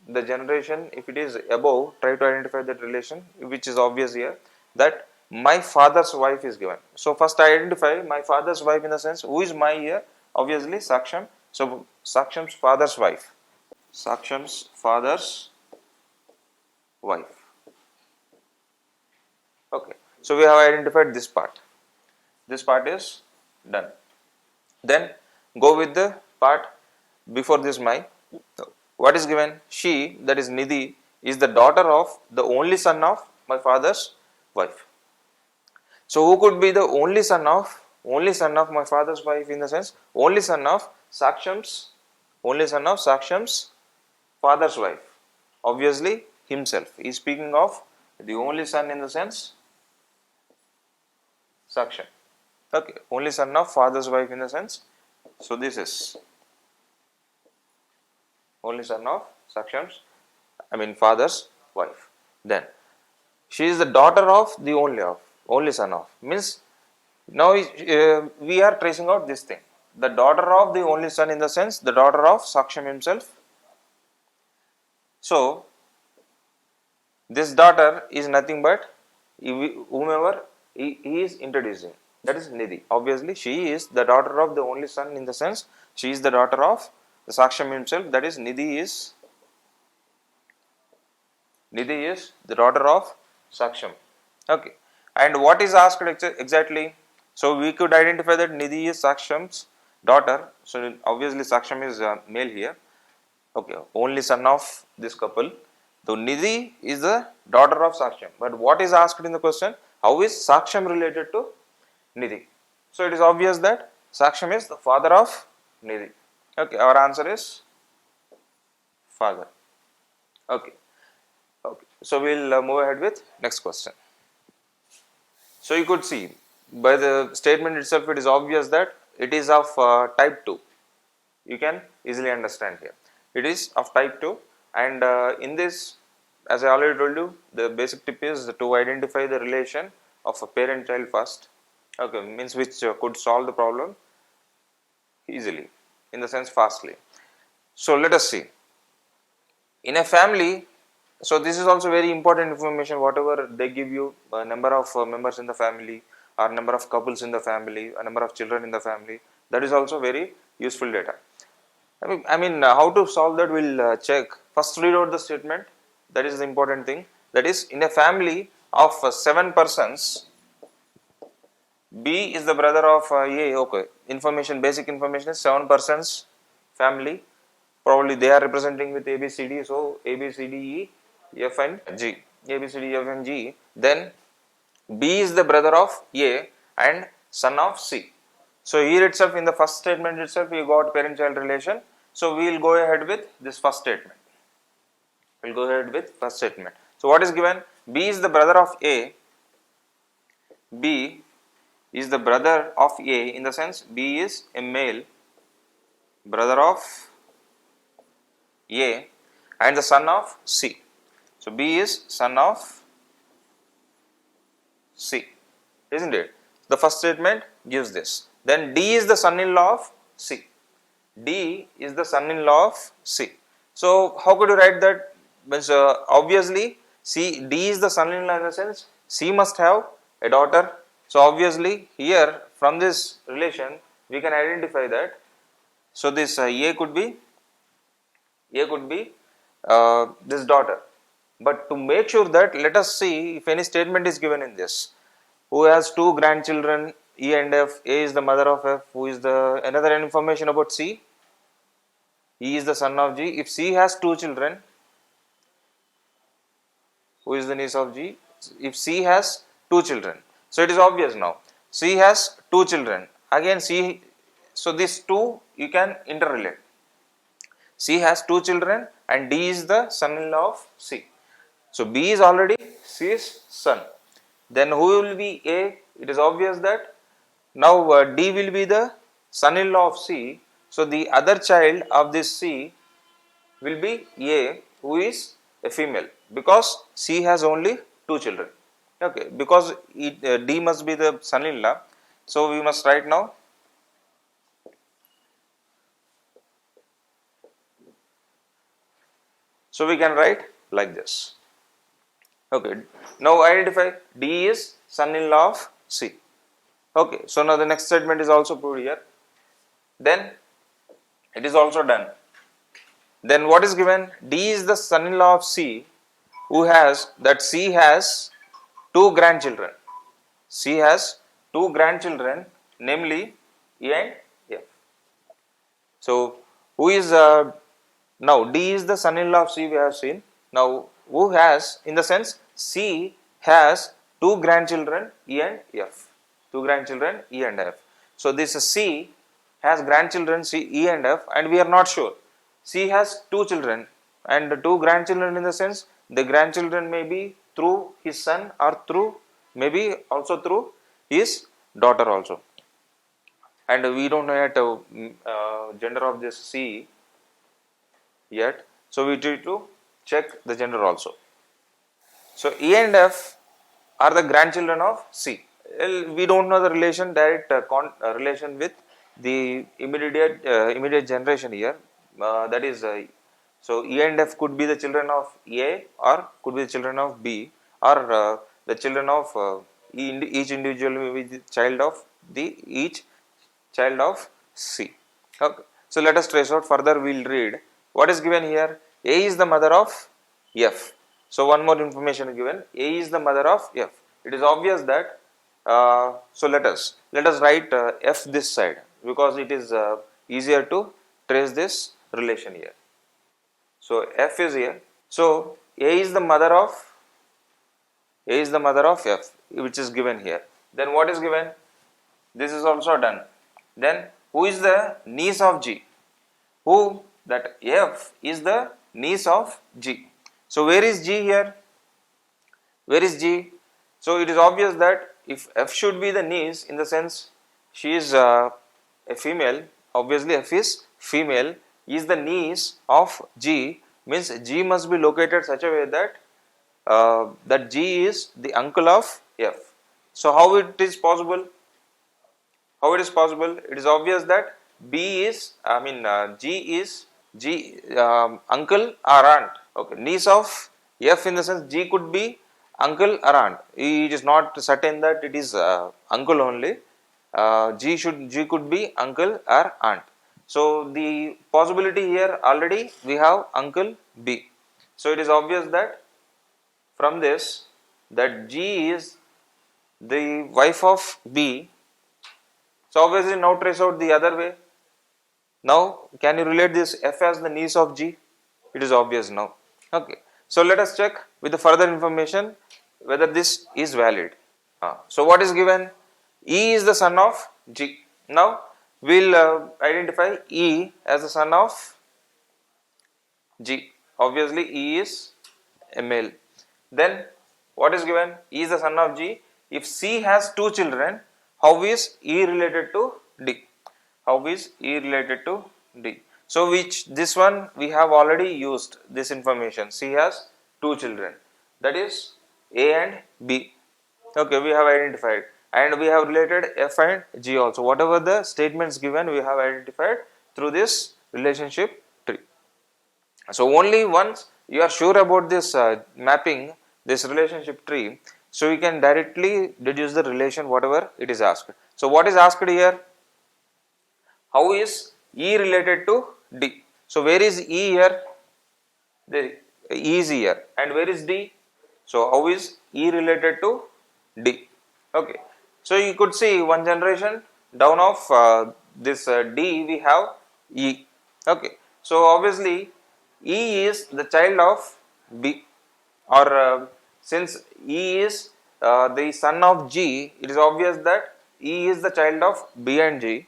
the generation, if it is above, try to identify that relation, which is obvious here, that my father's wife is given. So first I identify my father's wife, in the sense, who is my here? Obviously Saksham. So Saksham's father's wife. Saksham's father's wife. Okay, so we have identified this part. This part is done. Then go with the part before this. My, what is given? She, that is Nidhi, is the daughter of the only son of my father's wife. So who could be the only son of my father's wife, in the sense only son of Saksham's father's wife. Obviously himself. He is speaking of the only son, in the sense Saksham. Okay, only son of father's wife, in the sense. So this is only son of Saksham's, father's wife. Then she is the daughter of the only son of, means now we are tracing out this thing. The daughter of the only son, in the sense the daughter of Saksham himself. So this daughter is nothing but whomever he is introducing, that is Nidhi. Obviously she is the daughter of the only son, in the sense she is the daughter of the Saksham himself, that is Nidhi is the daughter of Saksham. Okay, And what is asked exactly? So we could identify that Nidhi is Saksham's daughter. So obviously Saksham is male here. Okay, only son of this couple. So Nidhi is the daughter of Saksham. But what is asked in the question? How is Saksham related to Nidhi? So it is obvious that Saksham is the father of Nidhi. Okay, our answer is father. Okay. Okay. So we'll move ahead with next question. So you could see by the statement itself, it is obvious that it is of type 2. You can easily understand here. It is of type 2, and in this, as I already told you, the basic tip is to identify the relation of a parent child first. Okay, means which could solve the problem easily, in the sense fastly. So let us see. In a family, so this is also very important information, whatever they give you, number of members in the family, or number of couples in the family, a number of children in the family, that is also very useful data. I mean how to solve that, we'll check. First read out the statement, that is the important thing. That is, in a family of 7 persons, B is the brother of A. Okay, information, basic information is 7 persons family. Probably they are representing with A, B, C, D. So A, B, C, D, E, F and G. A, B, C, D, F and G. Then B is the brother of A and son of C. So here itself, in the first statement itself, we got parent-child relation. So we will go ahead with this first statement. We will go ahead with first statement. So what is given? B is the brother of A. B is the brother of A, in the sense B is a male, brother of A and the son of C. So B is son of C, isn't it? The first statement gives this. Then D is the son-in-law of C. D is the son-in-law of C. So how could you write that? Means obviously D is the son-in-law, in the sense C must have a daughter. So obviously here from this relation we can identify that. So this A could be this daughter. But to make sure that, let us see if any statement is given in this. Who has 2 grandchildren, E and F, A is the mother of F, who is the another information about C, E is the son of G. If C has 2 children, who is the niece of G? If C has 2 children, so it is obvious now. C has 2 children. Again C, so these 2 you can interrelate. C has 2 children and D is the son-in-law of C. So B is already C's son. Then who will be A? It is obvious that now D will be the son-in-law of C. So the other child of this C will be A, who is a female, because C has only 2 children. Okay, because D must be the son-in-law. So we must write now. So we can write like this. Okay, now identify D is son-in-law of C. Okay, so now the next statement is also proved here. Then it is also done. Then what is given? D is the son-in-law of C, who has that C has 2 grandchildren. C has 2 grandchildren, namely E and F. So who is now D is the son-in-law of C, we have seen. Now who has, in the sense C has 2 grandchildren E and F. 2 grandchildren E and F. So this C has grandchildren C, E and F, and we are not sure. C has 2 children and 2 grandchildren, in the sense the grandchildren may be through his son or through maybe also through his daughter also. And we don't know yet gender of this C yet. So we need to check the gender also. So E and F are the grandchildren of C. We don't know the relation, direct relation with the immediate generation here. That is, so E and F could be the children of A or could be the children of B, or the children of each individual may be the child of each child of C. Okay. So let us trace out further. We will read what is given here. A is the mother of F. So one more information is given. A is the mother of F. it is obvious that so let us write f this side, because it is easier to trace this relation here. So f is here. So a is the mother of f, which is given here. Then what is given? This is also done. Then who is the niece of G? Who? That F is the niece of G. So where is G here? Where is G? So it is obvious that if F should be the niece, in the sense she is a female, obviously F is female, is the niece of G, means G must be located such a way that that G is the uncle of F. So how it is possible? How it is possible? It is obvious that B is, G is uncle or aunt. Okay, niece of F, in the sense G could be uncle or aunt. It is not certain that it is uncle only. G could be uncle or aunt. So the possibility here already we have uncle B. So it is obvious that from this that G is the wife of B. So obviously now trace out the other way. Now can you relate this F as the niece of G? It is obvious now. Okay. So let us check with the further information whether this is valid. So what is given? E is the son of G. Now we will identify E as the son of G. Obviously E is a male. Then what is given? E is the son of G. If C has two children, how is E related to D? How is E related to D? So which this one we have already used this information. C has two children, that is A and B. Okay, we have identified, and we have related F and G also. Whatever the statements given, we have identified through this relationship tree. So only once you are sure about this mapping, this relationship tree, so you can directly deduce the relation whatever it is asked. So what is asked here? How is E related to D? So where is E here? The E is here, and where is D? So how is E related to D? Okay. So you could see one generation down of this D, we have E. Okay. So obviously E is the child of B, or since E is the son of G, it is obvious that E is the child of B and G.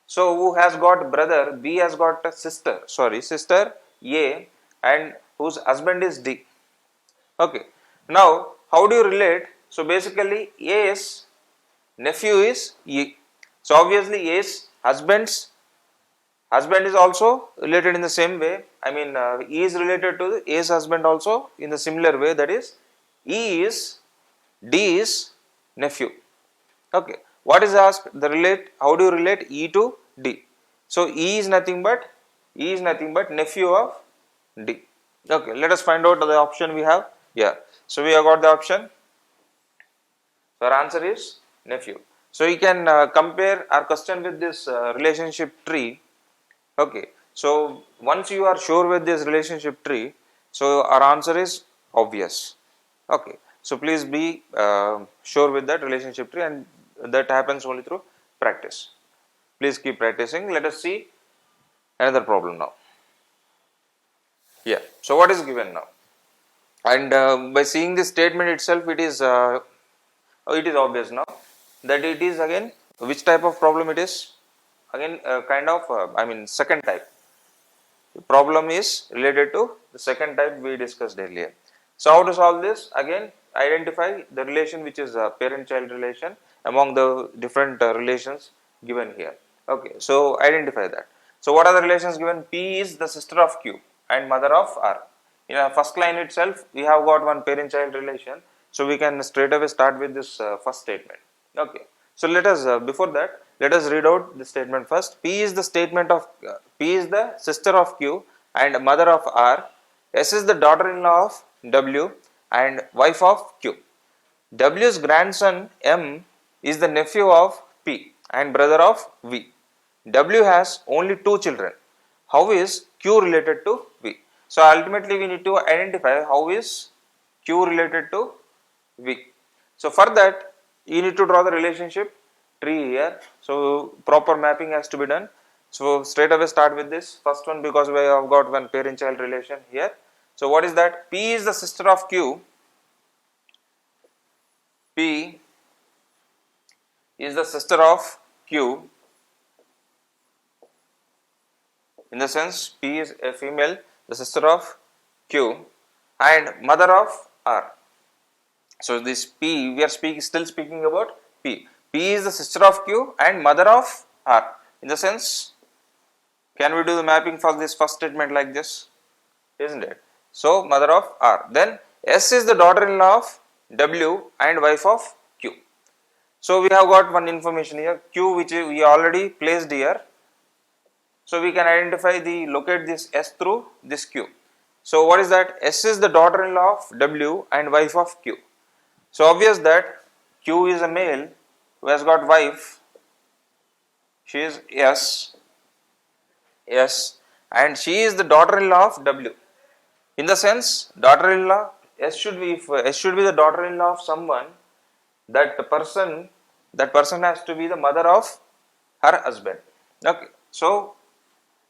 So who has got brother? B has got a sister A, and whose husband is D. Okay. Now how do you relate? So basically A's nephew is E. So obviously A's husband is also related in the same way. E is related to A's husband also in the similar way, that is E is D is nephew. Okay. What is asked? How do you relate E to D? So E is nothing but nephew of D. Okay. Let us find out the option we have. Yeah. So we have got the option. So our answer is nephew. So you can compare our question with this relationship tree. Okay. So once you are sure with this relationship tree, so our answer is obvious. Okay. So please be sure with that relationship tree, and that happens only through practice. Please keep practicing. Let us see another problem now. Yeah. So what is given now? And by seeing this statement itself, it is obvious now that it is again which type of problem it is. Again, second type. The problem is related to the second type we discussed earlier. So how to solve this? Again, identify the relation which is a parent-child relation among the different relations given here. Okay, so identify that. So what are the relations given? P is the sister of Q and mother of R. In our first line itself, we have got one parent-child relation. So we can straight away start with this first statement. Okay. So let us before that, let us read out the statement first. P is the sister of Q and mother of R. S is the daughter-in-law of W and wife of Q. W's grandson M is the nephew of P and brother of V. W has only two children. How is Q related to V? So ultimately we need to identify how is Q related to V. So for that you need to draw the relationship tree here. So proper mapping has to be done. So straight away start with this first one, because we have got one parent child relation here. So what is that? P is the sister of Q. P is the sister of Q, in the sense P is a female, the sister of Q, and mother of R. So this P, we are still speaking about P. P is the sister of Q and mother of R. In the sense, can we do the mapping for this first statement like this? Isn't it? So mother of R. Then S is the daughter-in-law of W and wife of Q. So we have got one information here, Q, which we already placed here. So we can identify locate this S through this Q. So what is that? S is the daughter-in-law of W and wife of Q. So obvious that Q is a male who has got wife, she is S, and she is the daughter-in-law of W. In the sense, daughter-in-law, S should be the daughter-in-law of someone, that person has to be the mother of her husband. Okay, so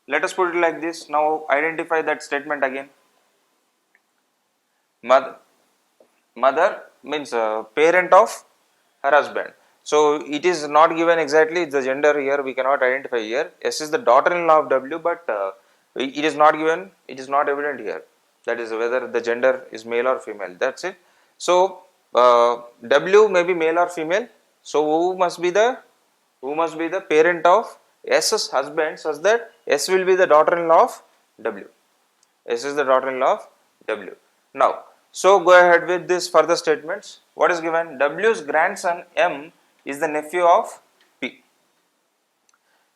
let us put it like this. Now identify that statement again. Mother means parent of her husband. So it is not given exactly the gender here, we cannot identify here. S is the daughter-in-law of W, but it is not given, it is not evident here. That is whether the gender is male or female. That's it. So W may be male or female. So who must be the parent of S's husband, such that S will be the daughter-in-law of W. S is the daughter-in-law of W. Now, so go ahead with this further statements. What is given? W's grandson M is the nephew of P.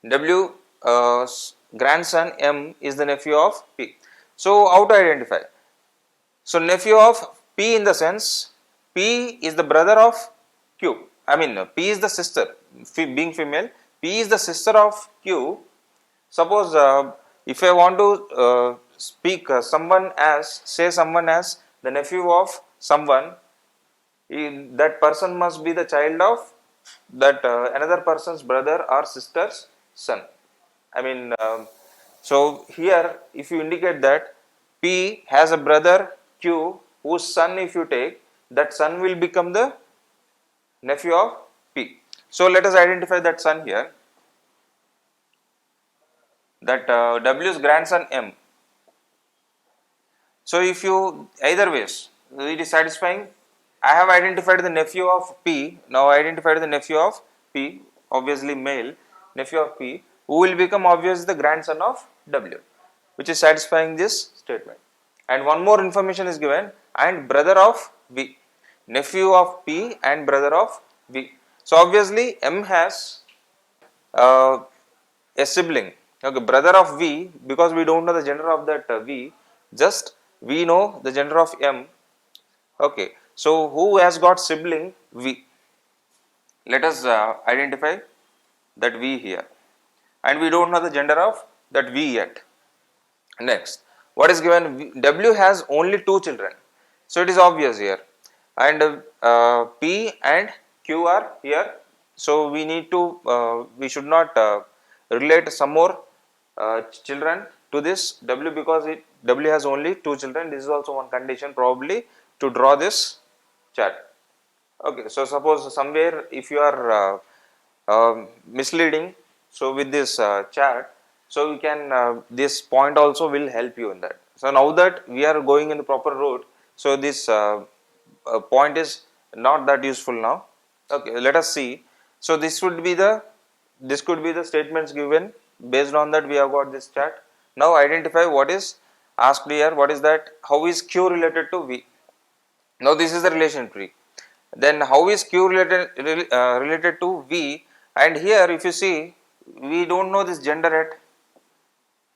W grandson M is the nephew of P. So how to identify? So nephew of P, in the sense P is the brother of Q. I mean P is the sister, being female. P is the sister of Q. Suppose if I want to speak someone as the nephew of someone, that person must be the child of that another person's brother or sister's son. I mean, so here if you indicate that P has a brother Q, whose son if you take, that son will become the nephew of P. So let us identify that son here, that W's grandson M. So if you either ways, it is satisfying. I have identified the nephew of P. Now I identified the nephew of P, obviously male, nephew of P, who will become obviously the grandson of W, which is satisfying this statement. And one more information is given, and brother of V, nephew of P and brother of V. So obviously M has a sibling, okay, brother of V, because we don't know the gender of that V, just we know the gender of M. Okay, so who has got sibling V? Let us identify that V here, and we don't know the gender of that V yet. Next, what is given? W has only 2 children, so it is obvious here, and P and Q are here. So we need to we should not relate some more children to this W, because W has only 2 children. This is also one condition probably to draw this chart. Okay, so suppose somewhere if you are misleading, so with this chart, so you can this point also will help you in that. So now that we are going in the proper route, so this point is not that useful now. Okay, let us see. So this could be the statements given. Based on that we have got this chart. Now identify what is asked here. What is that? How is Q related to V? Now this is the relation tree. Then how is Q related to V? And here if you see, we don't know this gender yet.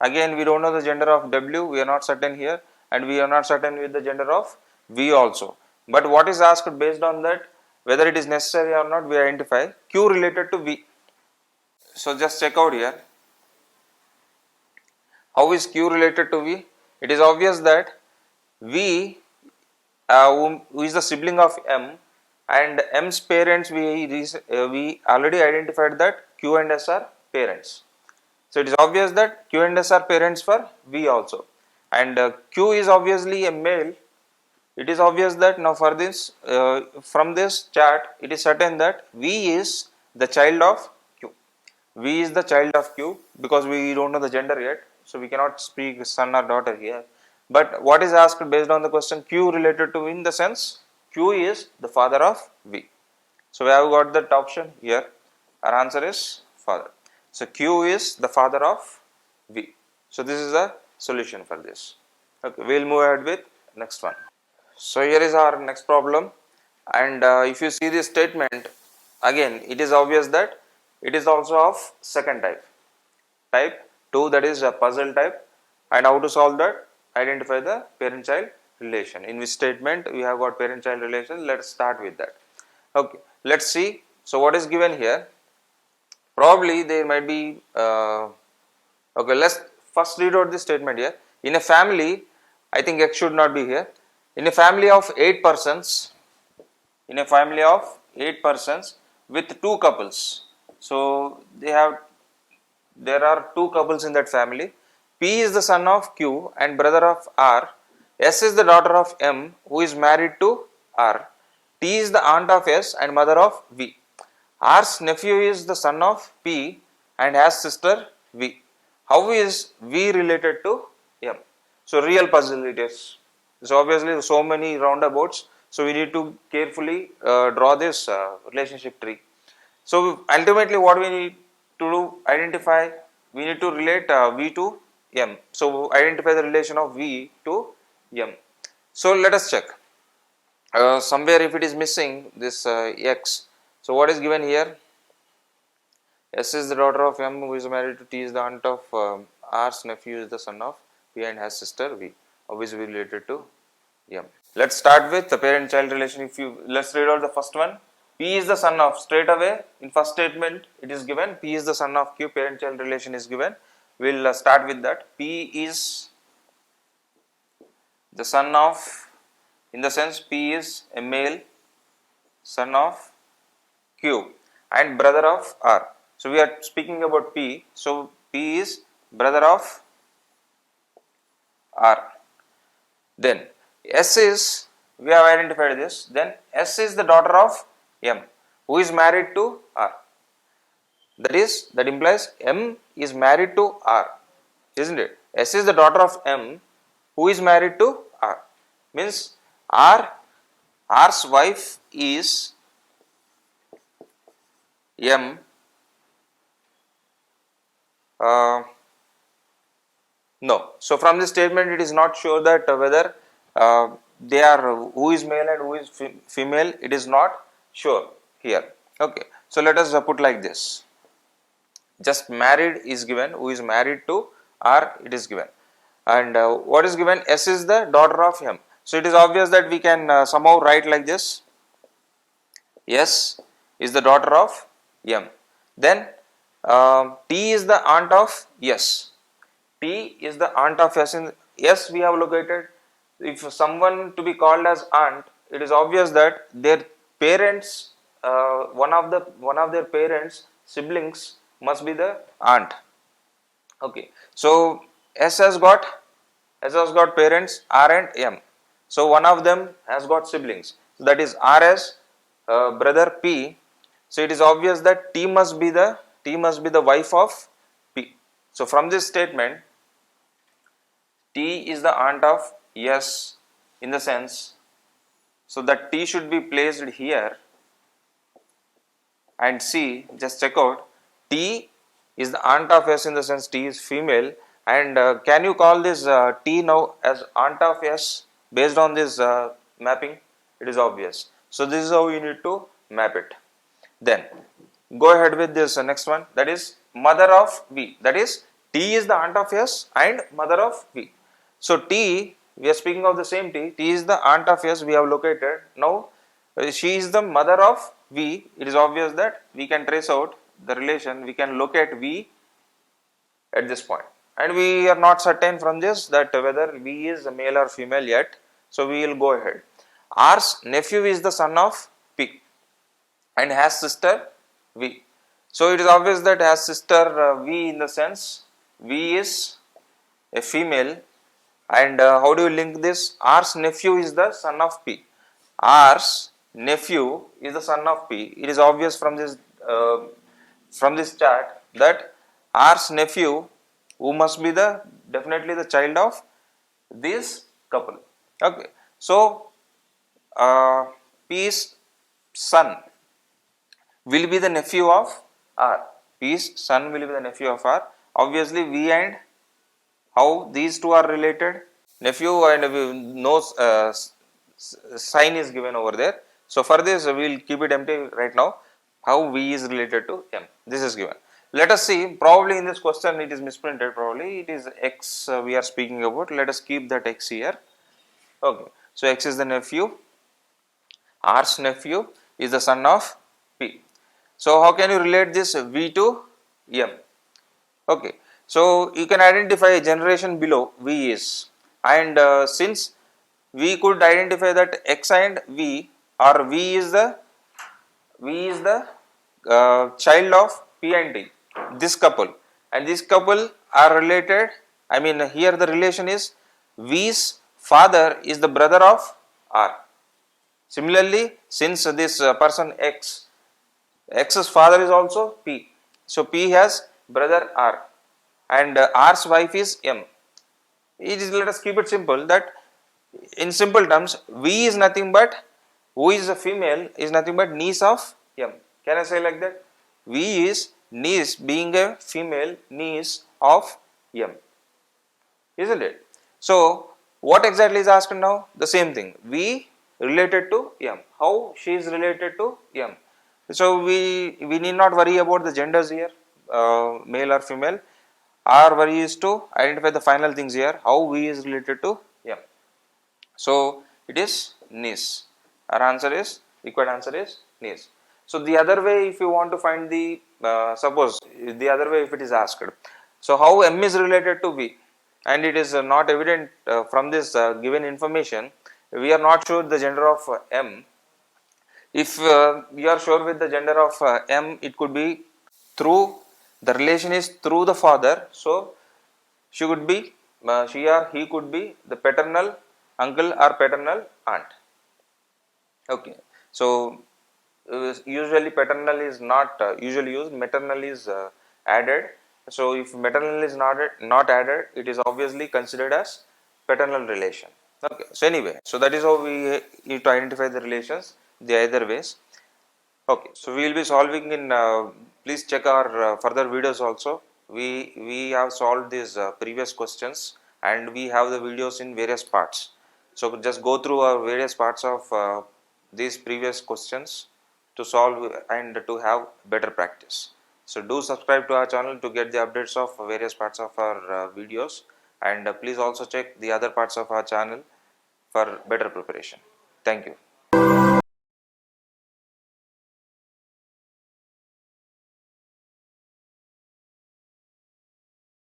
Again we don't know the gender of W, we are not certain here, and we are not certain with the gender of V also. But what is asked based on that, whether it is necessary or not, we identify Q related to V. So just check out here. How is Q related to V? It is obvious that V, who is the sibling of M, and M's parents we already identified that Q and S are parents. So it is obvious that Q and S are parents for V also, and Q is obviously a male. It is obvious that now for this from this chart it is certain that V is the child of Q. V is the child of Q because we don't know the gender yet, so we cannot speak son or daughter here. But what is asked based on the question, Q related to, in the sense Q is the father of V. So we have got that option here. Our answer is father. So Q is the father of V. So this is the solution for this. Okay, we will move ahead with next one. So here is our next problem, and if you see this statement, again it is obvious that it is also of second type 2, that is a puzzle type. And how to solve that? Identify the parent child relation. In which statement we have got parent child relation. Let us start with that. Okay, let us see. So what is given here? Probably there might be okay, let's first read out this statement here. In a family, I think X should not be here. In a family of 8 persons, with 2 couples, so there are 2 couples in that family. P is the son of Q and brother of R. S is the daughter of M who is married to R. T is the aunt of S and mother of V. R's nephew is the son of P and has sister V. How is V related to M? So real puzzle it is. So obviously so many roundabouts. So we need to carefully draw this relationship tree. So ultimately what we need to do, identify, we need to relate V to M. So identify the relation of V to M. So let us check. Somewhere if it is missing this X. So what is given here? S is the daughter of M who is married to T is the aunt of R's nephew is the son of P and has sister V. Obviously related to M. Let's start with the parent child relation. Let's read out the first one. P is the son of, straight away in first statement it is given P is the son of Q, parent child relation is given. We will start with that. P is the son of, in the sense P is a male, son of Q and brother of R. So we are speaking about P. So P is brother of R. Then S is, we have identified this. Then S is the daughter of M who is married to R. That implies M is married to R, isn't it? S is the daughter of M who is married to R. Means R's wife is M. No. So from this statement it is not sure that whether they are, who is male and who is female, it is not sure here. Okay. So let us put like this. Just married is given, who is married to R it is given, and what is given? S is the daughter of M. So it is obvious that we can somehow write like this. S is the daughter of M. Then T is the aunt of S. T is the aunt of S. In S we have located. If someone to be called as aunt, it is obvious that their parents, one of their parents siblings must be the aunt. Okay. So S has got parents R and M. So one of them has got siblings. So that is R as brother P. So it is obvious that T must be the wife of P. So from this statement, T is the aunt of S in the sense, so that T should be placed here, and C, just check out, T is the aunt of S in the sense T is female, and can you call this T now as aunt of S based on this mapping? It is obvious. So this is how you need to map it. Then go ahead with this next one, that is mother of V, that is T is the aunt of S and mother of V. So T, we are speaking of the same T is the aunt of S we have located. Now she is the mother of V. It is obvious that we can trace out the relation, we can locate V at this point, and we are not certain from this that whether V is a male or female yet. So we will go ahead. R's nephew is the son of P and has sister V. So it is obvious that has sister V in the sense V is a female, and how do you link this? R's nephew is the son of P. R's nephew is the son of P. It is obvious from this chart that R's nephew, who must be the definitely the child of this couple. Okay, so P's son will be the nephew of R. P's son will be the nephew of R. Obviously, V and how these two are related. Nephew and no sign is given over there. So for this, we will keep it empty right now. How V is related to M. This is given. Let us see. Probably in this question it is misprinted. Probably it is X we are speaking about. Let us keep that X here. Okay. So X is the nephew. R's nephew is the son of P. So how can you relate this V to M? Okay. So you can identify a generation below V is, and since we could identify that X and V, or V is the child of P and D, this couple, and this couple are related. I mean here the relation is V's father is the brother of R. Similarly, since this person X's father is also P, so P has brother R, and R's wife is M. It is, let us keep it simple, that in simple terms V is nothing but, who is a female, is nothing but niece of M. Can I say like that? V is niece, being a female niece of M, isn't it? So what exactly is asked now? The same thing. V related to M. How she is related to M? So we need not worry about the genders here, male or female. Our worry is to identify the final things here. How V is related to M. So it is niece. Our answer is, required answer is niece. So the other way, if you want to find the suppose the other way, if it is asked, so how M is related to V, and it is not evident from this given information, we are not sure the gender of M. If you are sure with the gender of M, it could be through the relation is through the father, so she could be she or he could be the paternal uncle or paternal aunt. Okay, so usually paternal is not usually used, maternal is added. So if maternal is not added, it is obviously considered as paternal relation. Okay, so anyway, so that is how we need to identify the relations the either ways. Okay, so we will be solving in please check our further videos also. We have solved these previous questions, and we have the videos in various parts. So just go through our various parts of these previous questions to solve and to have better practice. So do subscribe to our channel to get the updates of various parts of our videos, and please also check the other parts of our channel for better preparation. Thank you.